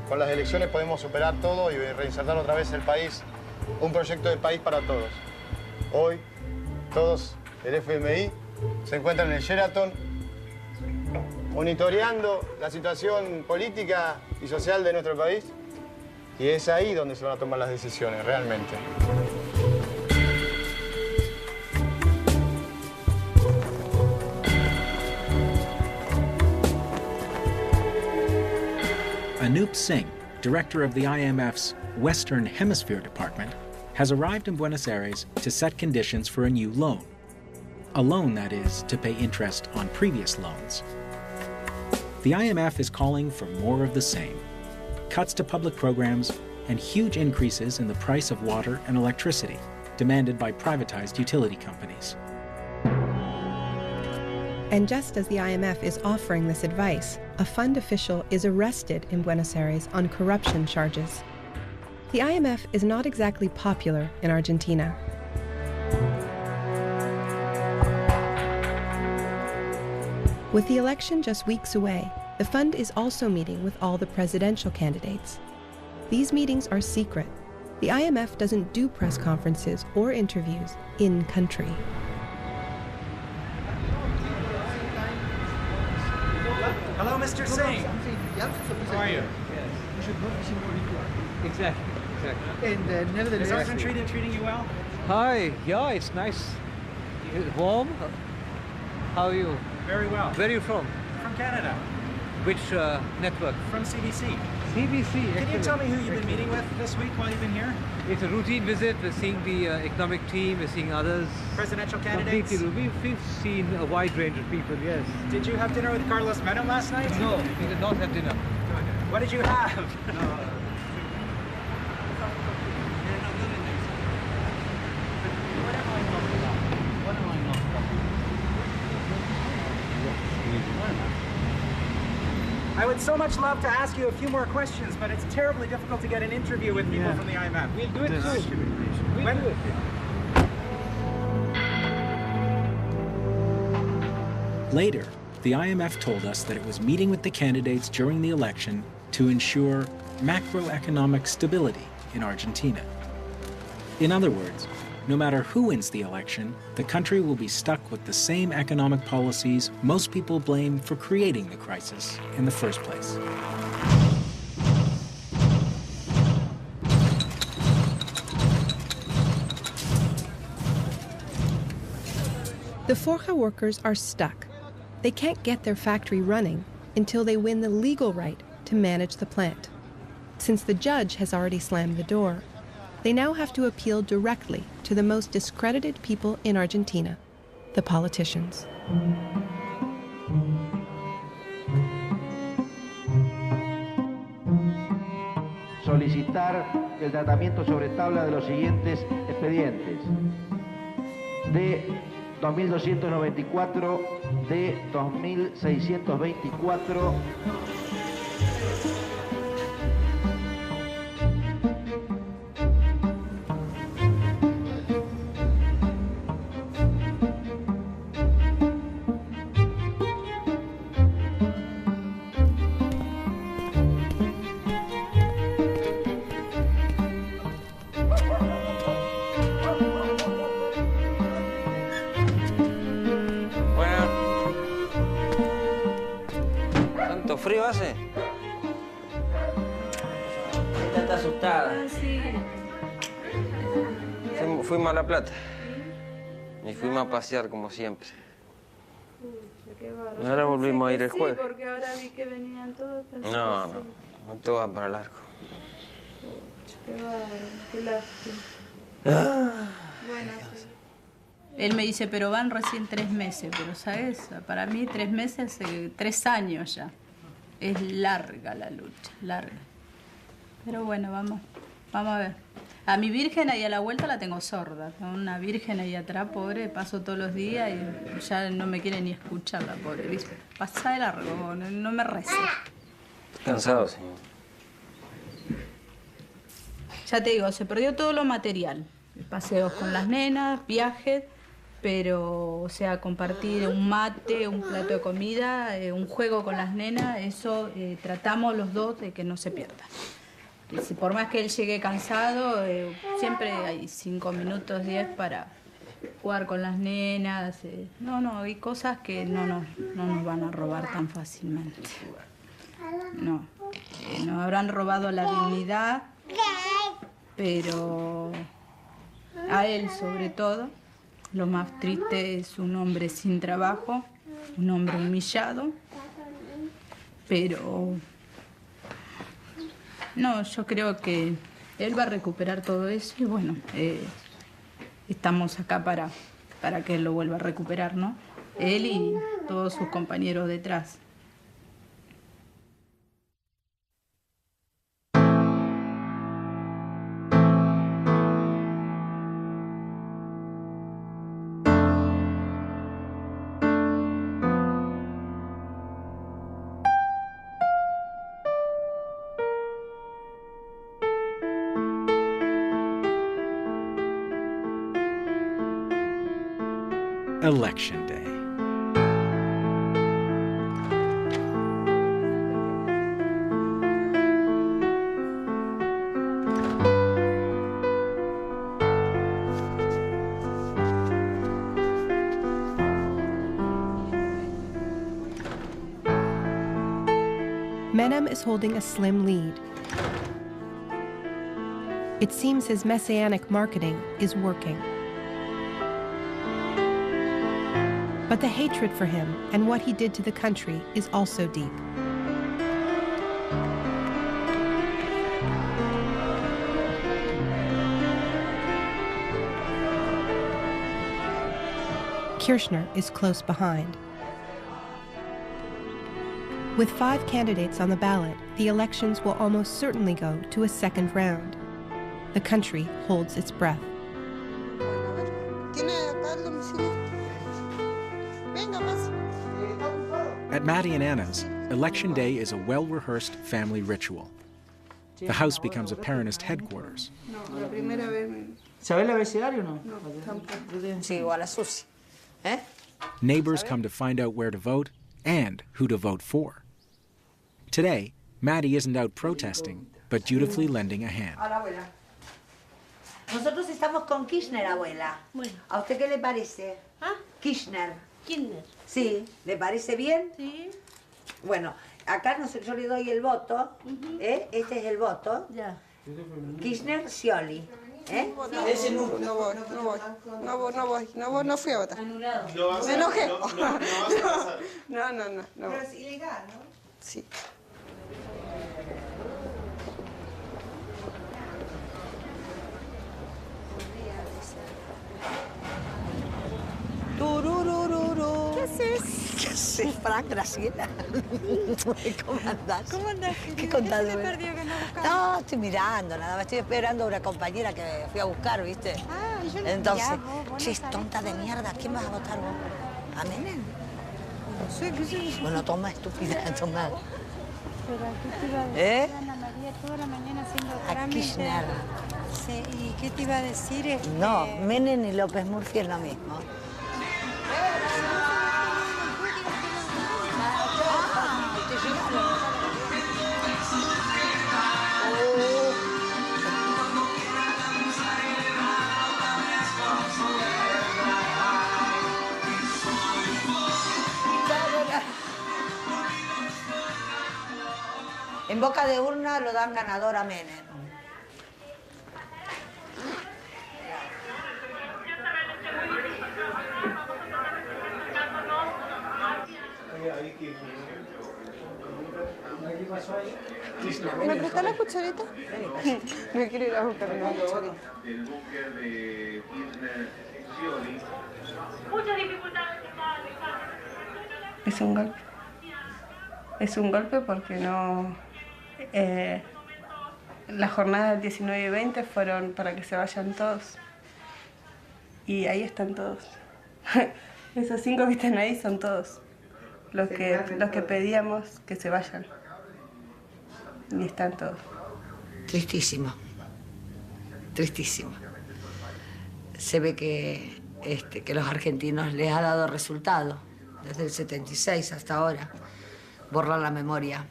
con las elecciones podemos superar todo y reinsertar otra vez el país, un proyecto de país para todos. Hoy, todos, el FMI, se encuentran en el Sheraton monitoreando la situación política y social de nuestro país y es ahí donde se van a tomar las decisiones, realmente. Anup Singh, director of the IMF's Western Hemisphere Department, has arrived in Buenos Aires to set conditions for a new loan. A loan, that is, to pay interest on previous loans. The IMF is calling for more of the same: cuts to public programs and huge increases in the price of water and electricity, demanded by privatized utility companies. And just as the IMF is offering this advice, a fund official is arrested in Buenos Aires on corruption charges. The IMF is not exactly popular in Argentina. With the election just weeks away, the fund is also meeting with all the presidential candidates. These meetings are secret. The IMF doesn't do press conferences or interviews in country. Hello, Mr. Singh. How are you? Exactly. And nevertheless, is Sergeant treating you well? Hi. Yeah, it's nice. Warm. How are you? Very well. Where are you from? From Canada. Which network? From CBC. CBC. Can you tell me who you've been meeting with this week while you've been here? It's a routine visit. We're seeing the economic team. We're seeing others. Presidential candidates? Completely. We've seen a wide range of people, yes. Did you have dinner with Carlos Menem last night? No, we did not have dinner. What did you have? I would so much love to ask you a few more questions, but it's terribly difficult to get an interview with people from the IMF. We'll do it soon. We'll do it. Later, the IMF told us that it was meeting with the candidates during the election to ensure macroeconomic stability in Argentina. In other words, no matter who wins the election, the country will be stuck with the same economic policies most people blame for creating the crisis in the first place. The Forja workers are stuck. They can't get their factory running until they win the legal right to manage the plant. Since the judge has already slammed the door, they now have to appeal directly to the most discredited people in Argentina, the politicians. Solicitar el tratamiento sobre tabla de los siguientes expedientes: de 2294, de 2624. ¿Frío hace? Esta está asustada. Sí. Fuimos a La Plata. Y fuimos a pasear como siempre. Qué bárbaro. Ahora volvimos a ir el jueves. Sí, porque ahora vi que venían todos. No, todo va para largo. Qué bárbaro, qué lástima. Bueno, sí. Él me dice, pero van recién 3 meses. Pero, ¿sabes? Para mí 3 meses, 3 años ya. Es larga la lucha, larga. Pero bueno, vamos a ver. A mi virgen ahí a la vuelta la tengo sorda. Tengo una virgen ahí atrás, pobre, paso todos los días y ya no me quiere ni escuchar la pobre. Dice, pasa de largo, no me reces. Cansado, señor. Ya te digo, se perdió todo lo material. Paseos con las nenas, viajes, pero, o sea, compartir un mate, un plato de comida, un juego con las nenas, eso tratamos los dos de que no se pierda. Y si por más que él llegue cansado, siempre hay 5 minutos, 10 para jugar con las nenas. No, hay cosas que no nos van a robar tan fácilmente. No, nos habrán robado la dignidad, pero a él sobre todo. Lo más triste es un hombre sin trabajo, un hombre humillado, pero no, yo creo que él va a recuperar todo eso y bueno, estamos acá para que él lo vuelva a recuperar, ¿no? Él y todos sus compañeros detrás. Election Day. Menem is holding a slim lead. It seems his messianic marketing is working. But the hatred for him and what he did to the country is also deep. Kirchner is close behind. With 5 candidates on the ballot, the elections will almost certainly go to a second round. The country holds its breath. At Mattie and Anna's, Election Day is a well-rehearsed family ritual. The house becomes a Peronist headquarters. ¿Sabes el abecedario o no? Sí, igual a Susi. Neighbors come to find out where to vote and who to vote for. Today, Mattie isn't out protesting, but dutifully lending a hand. Nosotros estamos con Kirchner, abuela. Bueno. ¿A usted qué le parece? ¿Ah? Kirchner. ¿Kirchner? Sí. ¿Le parece bien? Sí. Bueno, acá yo le doy el voto. Este es el voto. Ya. Kirchner, Scioli. Ese no fui a votar. Anulado. Me enojé. No. Pero es ilegal, ¿no? Sí. Tururururu. ¿Qué haces? ¿Qué haces, Fran, Graciela? ¿Cómo andás? ¿Cómo andás? ¿Qué contás? ¿Qué se perdió que no buscamos? No, estoy mirando, nada más. Estoy esperando a una compañera que fui a buscar, ¿viste? Ah, yo no. Entonces, vos che, es tonta de mierda. ¿Quién vas a votar vos? ¿A Menem? No sé, ¿qué sé? Bueno, toma, estúpida, toma. Pero ¿qué te iba a decir, Ana María? Toda la mañana haciendo trámites. Kirchner. Sí, ¿y qué te iba a decir? No, Menem y López Murphy es lo mismo. En boca de urna lo dan ganador a Menem. ¿Me prestás la cucharita? Me quiero ir a buscar una cucharita. Del búnker de Kirchner, Scioli. Muchas dificultades. Es un golpe. Es un golpe porque no... las jornadas del 19 y 20 fueron para que se vayan todos. Y ahí están todos. Esos 5 que están ahí son todos. Los que pedíamos que se vayan. Y están todos. Tristísimo. Tristísimo. Se ve que los argentinos les ha dado resultado desde el 76 hasta ahora. Borrar la memoria.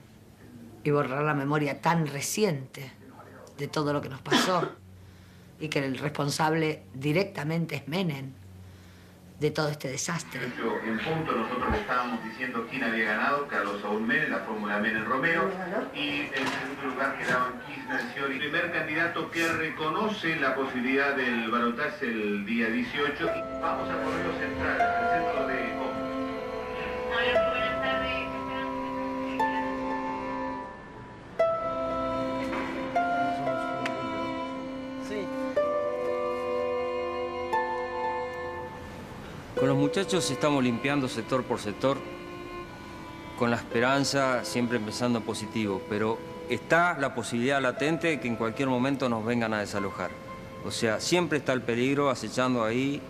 Y borrar la memoria tan reciente de todo lo que nos pasó. Y que el responsable directamente es Menem de todo este desastre. En punto nosotros le estábamos diciendo quién había ganado, Carlos Saúl Menem, la fórmula Menem-Romero, y en segundo lugar quedaban Kirchner y Scioli. El primer candidato que reconoce la posibilidad del balotaje el día 18. Y vamos a Correo Central, al centro de Buenas tardes. Con los muchachos estamos limpiando sector por sector, con la esperanza, siempre empezando positivo, pero está la posibilidad latente de que en cualquier momento nos vengan a desalojar. O sea, siempre está el peligro acechando ahí,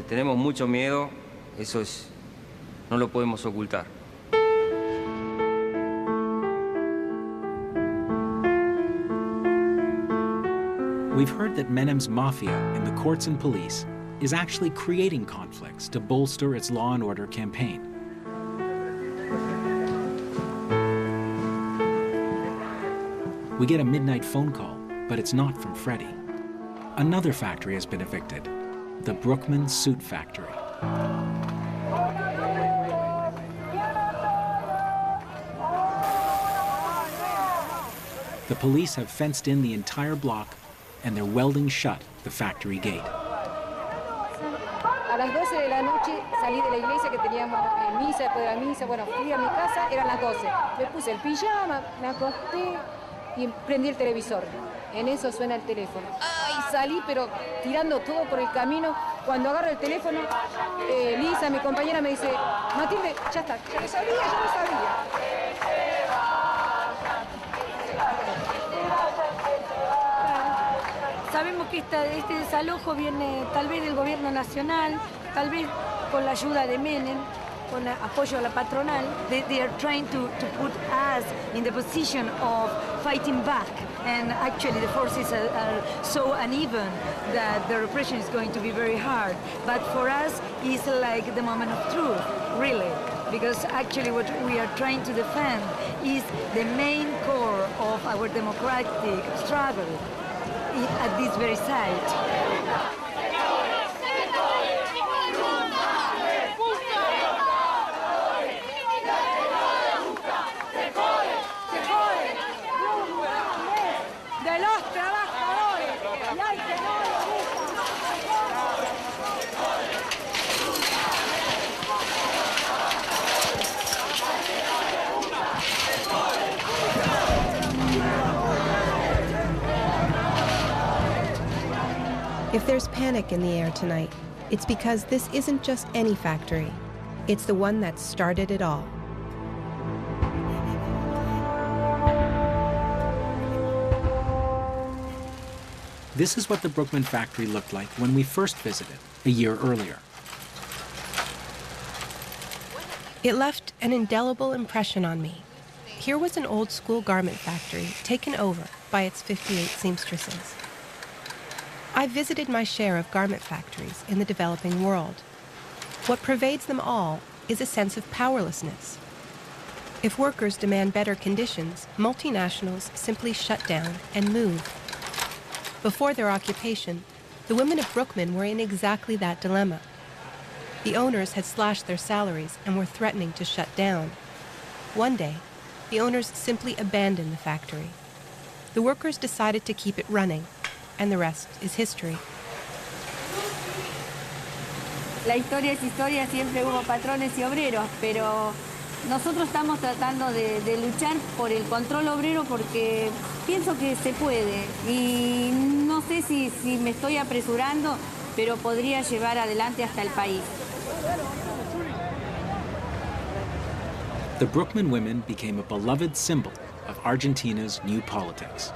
tenemos mucho miedo, eso no lo podemos ocultar. We've heard that Menem's mafia in the courts and police is actually creating conflicts to bolster its law and order campaign. We get a midnight phone call, but it's not from Freddie. Another factory has been evicted, the Brookman Suit Factory. The police have fenced in the entire block, and they're welding shut the factory gate. A las 12 de la noche salí de la iglesia que teníamos misa, después de la misa, bueno, fui a mi casa, eran las 12. Me puse el pijama, me acosté y prendí el televisor. En eso suena el teléfono. ¡Ay! Salí, pero tirando todo por el camino. Cuando agarro el teléfono, Lisa, mi compañera, me dice, Matilde, ya está, ya lo sabía, ya lo sabía. Sabemos que este desalojo viene tal vez del gobierno nacional, tal vez con la ayuda de Menem, con apoyo a la patronal. They are trying to put us in the position of fighting back. And actually the forces are so uneven that the repression is going to be very hard. But for us, it's like the moment of truth, really. Because actually what we are trying to defend is the main core of our democratic struggle at this very site. De los trabajadores, y hay que no lo If there's panic in the air tonight, it's because this isn't just any factory. It's the one that started it all. This is what the Brookman factory looked like when we first visited, a year earlier. It left an indelible impression on me. Here was an old-school garment factory taken over by its 58 seamstresses. I visited my share of garment factories in the developing world. What pervades them all is a sense of powerlessness. If workers demand better conditions, multinationals simply shut down and move. Before their occupation, the women of Brookman were in exactly that dilemma. The owners had slashed their salaries and were threatening to shut down. One day, the owners simply abandoned the factory. The workers decided to keep it running, and the rest is history. La historia es historia, siempre hubo patrones y obreros, pero nosotros estamos tratando de luchar por el control obrero porque pienso que se puede y no sé si me estoy apresurando, pero podría llevar adelante hasta el país. The Brookman women became a beloved symbol of Argentina's new politics.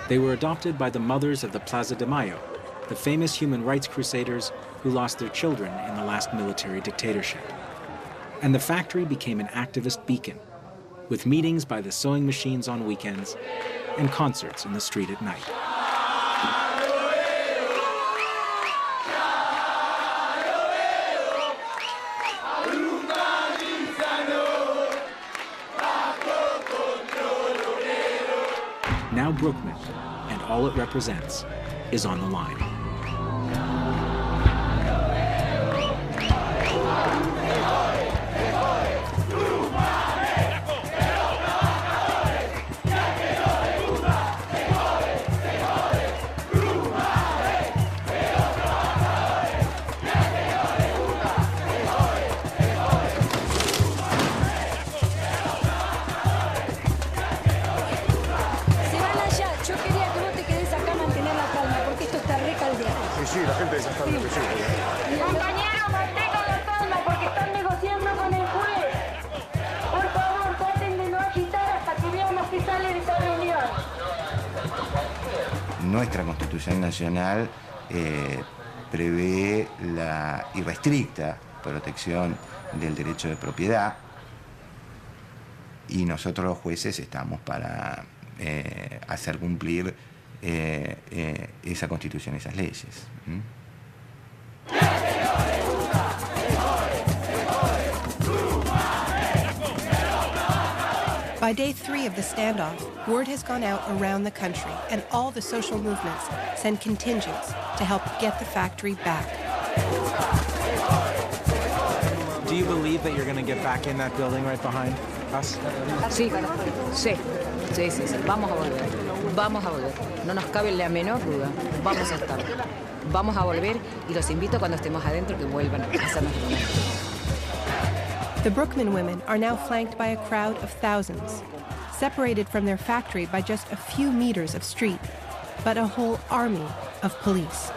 They were adopted by the mothers of the Plaza de Mayo, the famous human rights crusaders who lost their children in the last military dictatorship. And the factory became an activist beacon, with meetings by the sewing machines on weekends and concerts in the street at night. Now Brookman, and all it represents, is on the line. Sí, la gente ya está enloquecida. Compañero, mantengan la calma porque están negociando con el juez. Por favor, traten de no agitar hasta que veamos que sale de esta reunión. Nuestra Constitución Nacional prevé la irrestricta protección del derecho de propiedad y nosotros los jueces estamos para hacer cumplir esa Constitución, esas leyes. By day 3 of the standoff, word has gone out around the country, and all the social movements send contingents to help get the factory back. Do you believe that you're going to get back in that building right behind? Forjas? Sí, sí, sí, sí, sí. Vamos a volver. Vamos a volver. No nos cabe la menor duda. Vamos a estar. Vamos a volver y los invito cuando estemos adentro que vuelvan a hacernos. The Brookman women are now flanked by a crowd of thousands, separated from their factory by just a few meters of street, but a whole army of police.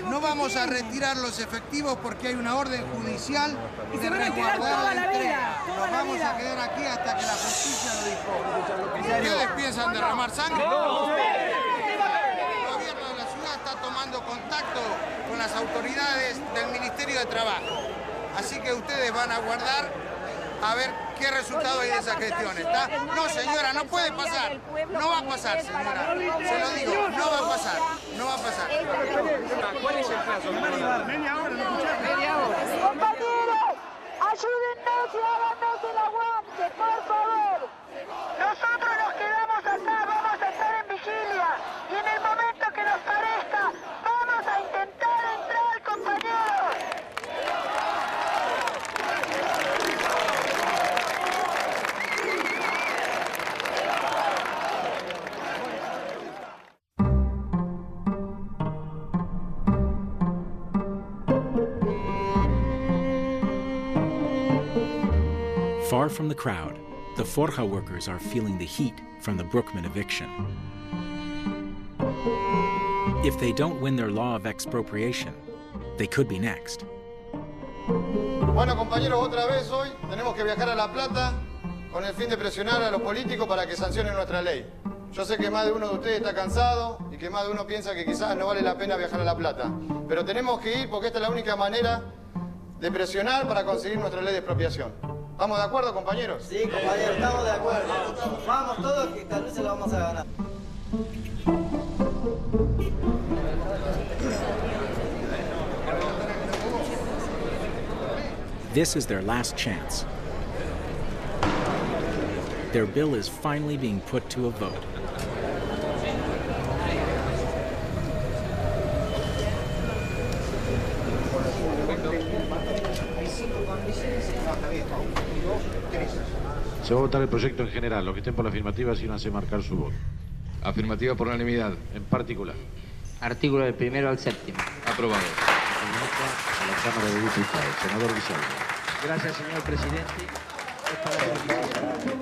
No vamos a retirar los efectivos porque hay una orden judicial de resguardar la entrega. Nos vamos a quedar aquí hasta que la justicia lo dispone. ¿Ustedes piensan derramar sangre? No. El gobierno de la ciudad está tomando contacto con las autoridades del Ministerio de Trabajo. Así que ustedes van a aguardar a ver qué resultado hay de esa gestión, ¿está? No, señora, no puede pasar. No va a pasar, señora. Se lo digo, no va a pasar. No va a pasar. ¿Cuál es el plazo? Media hora, ¿no escuchaste? Media hora. Compañeros, ayúdennos y háganos el aguante, por favor. Nosotros nos quedamos acá, vamos a estar en vigilia. Y en el momento que nos parezca, vamos a intentar entrar, compañeros. Far from the crowd, the Forja workers are feeling the heat from the Brookman eviction. If they don't win their law of expropriation, they could be next. Bueno, compañeros, otra vez hoy tenemos que viajar a La Plata con el fin de presionar a los políticos para que sancionen nuestra ley. Yo sé que más de uno de ustedes está cansado y que más de uno piensa que quizás no vale la pena viajar a La Plata. Pero tenemos que ir porque esta es la única manera de presionar para conseguir nuestra ley de expropiación. ¿Estamos de acuerdo, compañeros? Sí, compañeros, estamos de acuerdo. Vamos todos que tal vez se lo vamos a ganar. This is their last chance. Their bill is finally being put to a vote. Se va a votar el proyecto en general. Los que estén por la afirmativa síganse marcar su voto. Afirmativa por unanimidad. En particular. Artículo del 1 al 7. Aprobado. A la Cámara de Diputados. Senador Villalba. Gracias, señor presidente.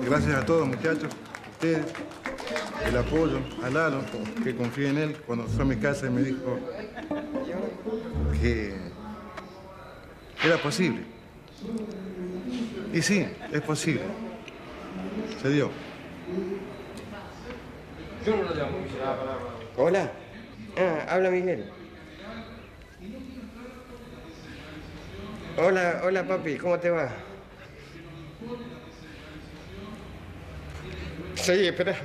Gracias a todos, muchachos. Ustedes, el apoyo a Lalo, que confié en él cuando fue a mi casa y me dijo que era posible. Y sí, es posible. Se dio. Hola. Habla Miguel. Hola papi, ¿cómo te va? Sí, espera.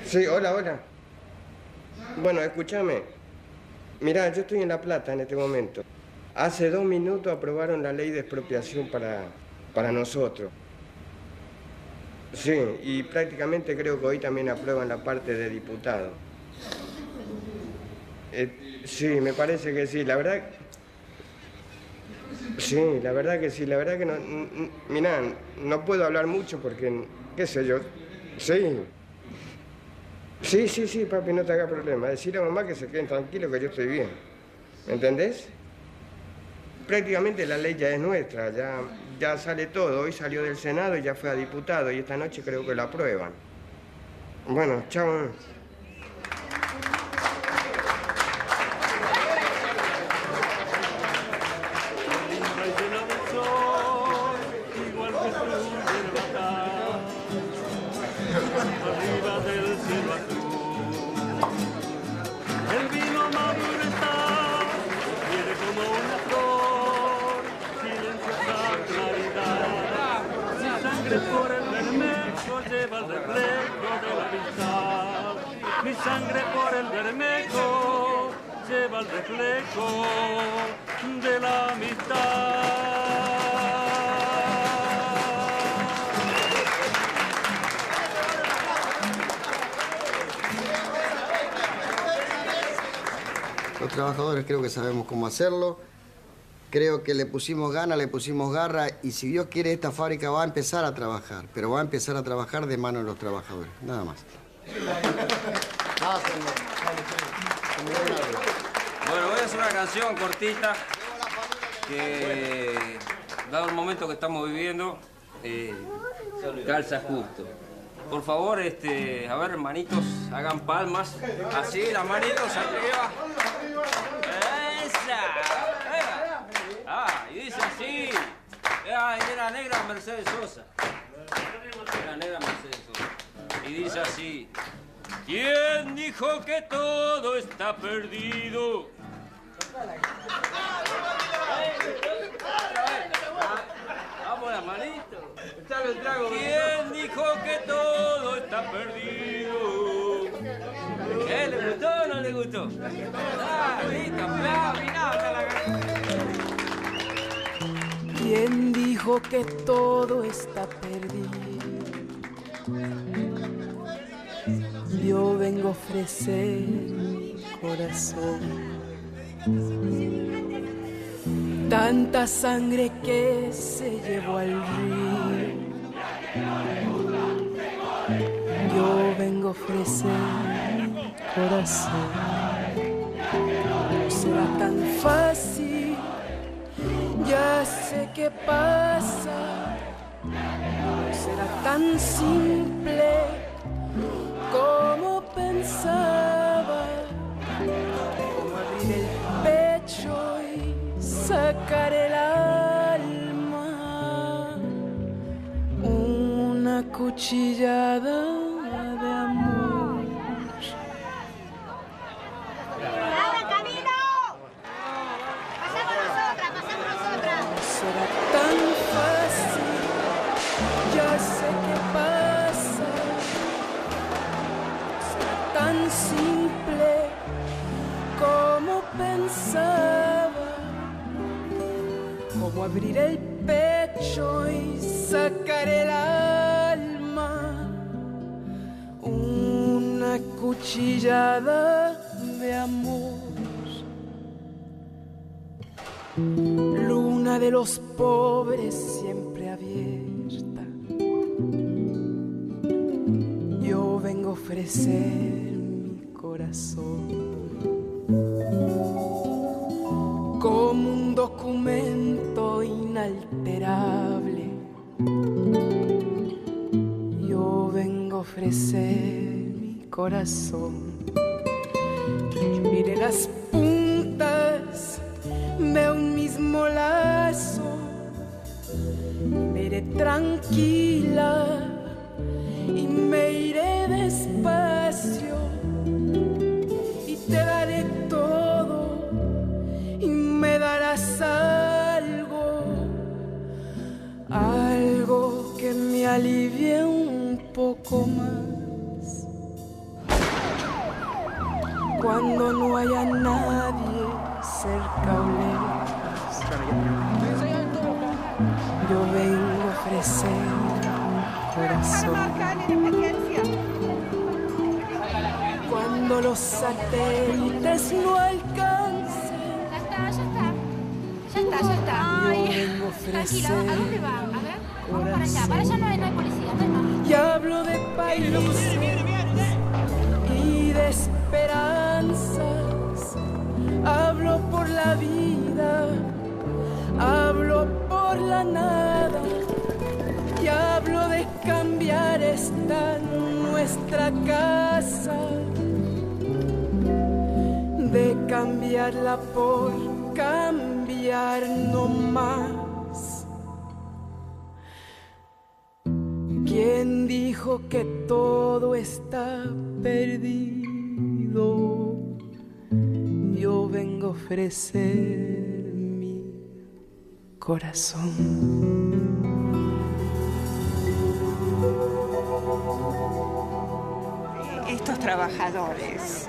Sí, hola. Bueno, escúchame. Mirá, yo estoy en La Plata en este momento. Hace 2 minutos aprobaron la ley de expropiación para nosotros. Sí, y prácticamente creo que hoy también aprueban la parte de diputado. Sí, me parece que sí, la verdad... Sí, la verdad que sí, la verdad que no... Mirá, no puedo hablar mucho porque, qué sé yo, sí. Sí, papi, no te hagas problema. Decirle a mamá que se queden tranquilos que yo estoy bien. ¿Me entendés? Prácticamente la ley ya es nuestra, ya sale todo. Hoy salió del Senado y ya fue a diputado y esta noche creo que la aprueban. Bueno, chao. Mi sangre por el Bermejo lleva el reflejo de la amistad. trabajadores creo que sabemos cómo hacerlo. Creo que le pusimos ganas, le pusimos garra y si Dios quiere esta fábrica va a empezar a trabajar, pero va a empezar a trabajar de mano de los trabajadores, nada más. Bueno, voy a hacer una canción cortita que, dado el momento que estamos viviendo, calza justo. Por favor, a ver, hermanitos, hagan palmas. Así, las manitos arriba. ¡Esa! Ah, y dice así. Era negra Mercedes Sosa. Era negra Mercedes Sosa. Y dice así. ¿Quién dijo que todo está perdido? Vamos las manitos. ¿Quién dijo que todo está perdido? ¿Le gustó o no le gustó? Ah, listo, ¿Quién dijo que todo está perdido? Yo vengo a ofrecer mi corazón. Tanta sangre que se llevó al río. Yo vengo a ofrecer mi corazón. No será tan fácil, ya sé qué pasa. No será tan simple como pensaba. Como abrir el pecho y sacar el alma. Una cuchillada de amor. ¡Abra camino! ¡Pasamos nosotras, pasamos nosotras! No será tan fácil, ya sé qué pasa. No será tan simple como pensaba. Como abrir el pecho y sacar el alma. Una cuchillada de amor. Luna de los pobres siempre abierta. Yo vengo a ofrecer mi corazón como un documento inalterable. Yo vengo a ofrecer mi corazón. Mire las puntas de un mismo lazo. Me iré tranquila y me iré despacio y te daré todo y me darás algo que me alivie un poco más. Cuando no haya nadie cerca o lejos, yo vengo a ofrecer mi corazón. Cuando los satélites no alcancen, Ya está. yo vengo a ofrecer. Tranquilo, ¿a dónde va? A ver, vamos para allá no hay policía, no. Y hablo de países y de esperanzas. Hablo por la vida, hablo por la nada. Y hablo de cambiar esta nuestra casa, de cambiarla por cambiar no más. ¿Quién dijo que todo está perdido? Yo vengo a ofrecer mi corazón. Estos trabajadores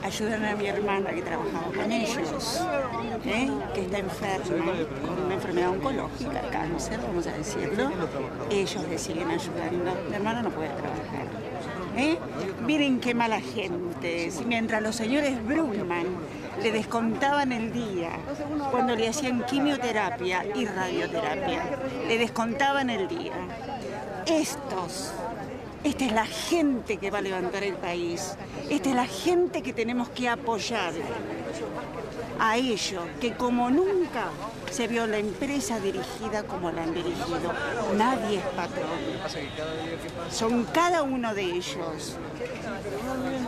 ayudan a mi hermana que trabajaba con ellos, que está enferma con una enfermedad oncológica, cáncer, vamos a decirlo. Ellos le siguen ayudando. Mi hermana no puede trabajar. Miren qué mala gente. Mientras los señores Brugman le descontaban el día cuando le hacían quimioterapia y radioterapia. Le descontaban el día. Esta es la gente que va a levantar el país. Esta es la gente que tenemos que apoyar. A ellos, que como nunca se vio la empresa dirigida como la han dirigido. Nadie es patrón. Son cada uno de ellos.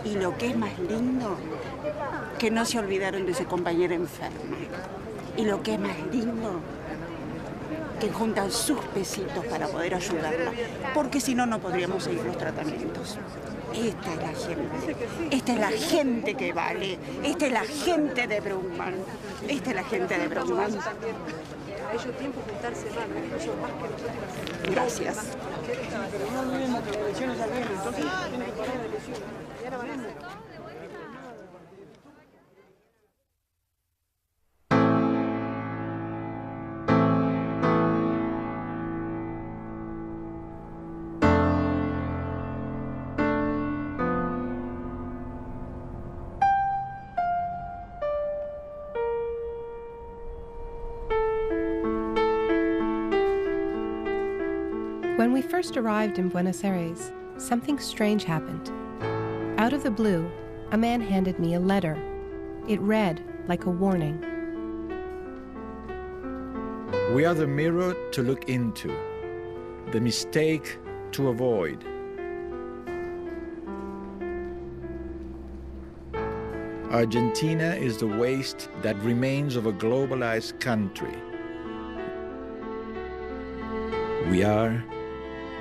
Y lo que es más lindo, que no se olvidaron de su compañera enferma. Y lo que es más lindo, que juntan sus pesitos para poder ayudarla, porque si no, no podríamos seguir los tratamientos. Esta es la gente. Esta es la gente que vale. Esta es la gente de Brugman. Esta es la gente de Brugman. A ellos tiempo juntarse más, ellos más que Gracias. Pero no vienen las elecciones al viernes, entonces tienen que parar las elecciones. Y ahora van a... When we first arrived in Buenos Aires, something strange happened. Out of the blue, a man handed me a letter. It read like a warning. We are the mirror to look into, the mistake to avoid. Argentina is the waste that remains of a globalized country. We are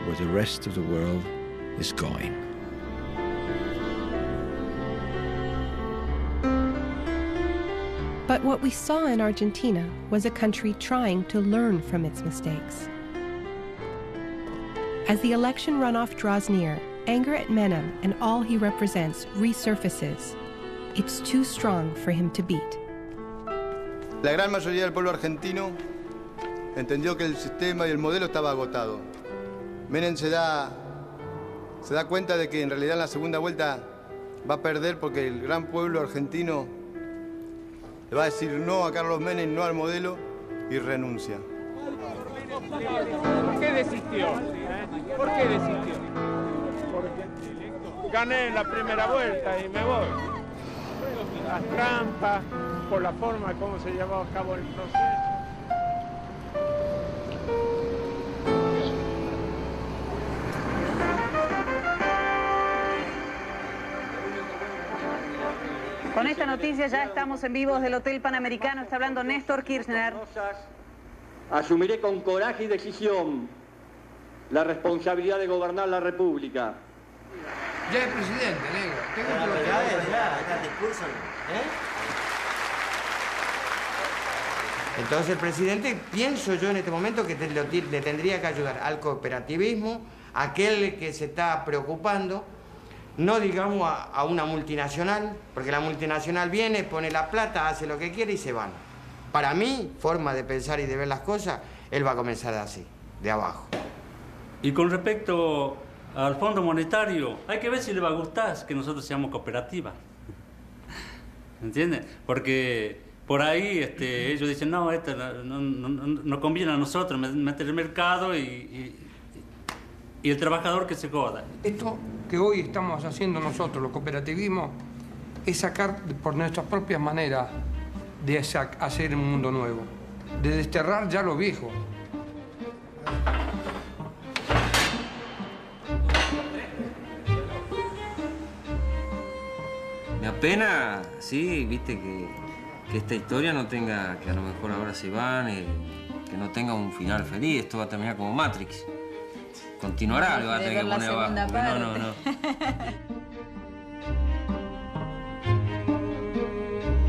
where the rest of the world is going. But what we saw in Argentina was a country trying to learn from its mistakes. As the election runoff draws near, anger at Menem and all he represents resurfaces. It's too strong for him to beat. La gran mayoría del pueblo argentino entendió que el sistema y el modelo estaba agotado. Menem se da cuenta de que en realidad en la segunda vuelta va a perder porque el gran pueblo argentino le va a decir no a Carlos Menem, no al modelo y renuncia. ¿Por qué desistió? ¿Por qué desistió? Porque gané en la primera vuelta y me voy. Las trampas, por la forma como se llevaba a cabo el proceso. Con esta noticia ya estamos en vivo desde el Hotel Panamericano. Está hablando Néstor Kirchner. Asumiré con coraje y decisión la responsabilidad de gobernar la República. Ya es presidente, negro. Entonces el presidente, pienso yo en este momento que le tendría que ayudar al cooperativismo, a aquel que se está preocupando, no digamos a una multinacional, porque la multinacional viene, pone la plata, hace lo que quiere y se van. Para mí, forma de pensar y de ver las cosas, él va a comenzar así, de abajo. Y con respecto al Fondo Monetario, hay que ver si le va a gustar que nosotros seamos cooperativa. ¿Entiendes? Porque por ahí ellos dicen, no, esto no conviene a nosotros, meter el mercado y el trabajador que se joda. Esto que hoy estamos haciendo nosotros, los cooperativismos, es sacar por nuestras propias maneras de hacer un mundo nuevo, de desterrar ya lo viejo. Me apena, sí, viste, que esta historia no tenga, que a lo mejor ahora se van, que no tenga un final feliz. Esto va a terminar como Matrix. Continuará, lo va a tener que poner abajo. No.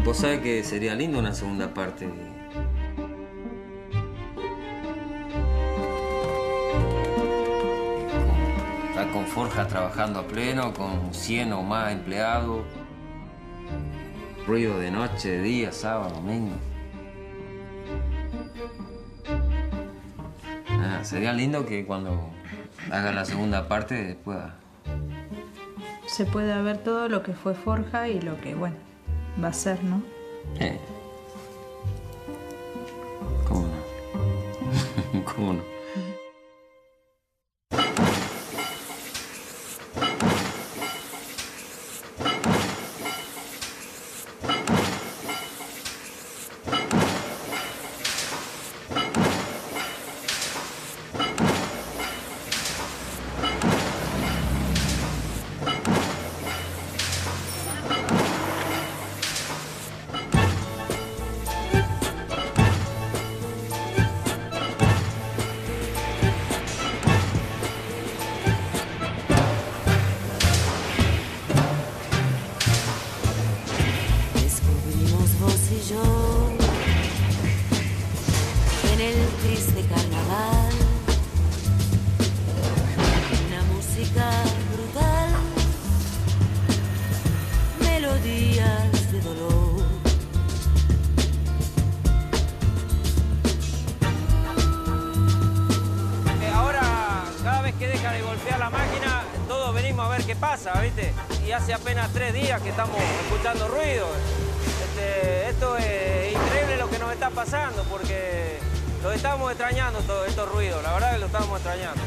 Vos sabés que sería lindo una segunda parte. Estar con Forja trabajando a pleno, con 100 o más empleados. Ruido de noche, de día, sábado, domingo. Sería lindo que cuando haga la segunda parte pueda. Se puede ver todo lo que fue Forja y lo que, bueno, va a ser, ¿no? ¿Cómo no? ¿Cómo no? ¿Viste? Y hace apenas 3 días que estamos escuchando ruido. Esto es increíble lo que nos está pasando porque lo estamos extrañando todos estos ruidos, la verdad que lo estamos extrañando.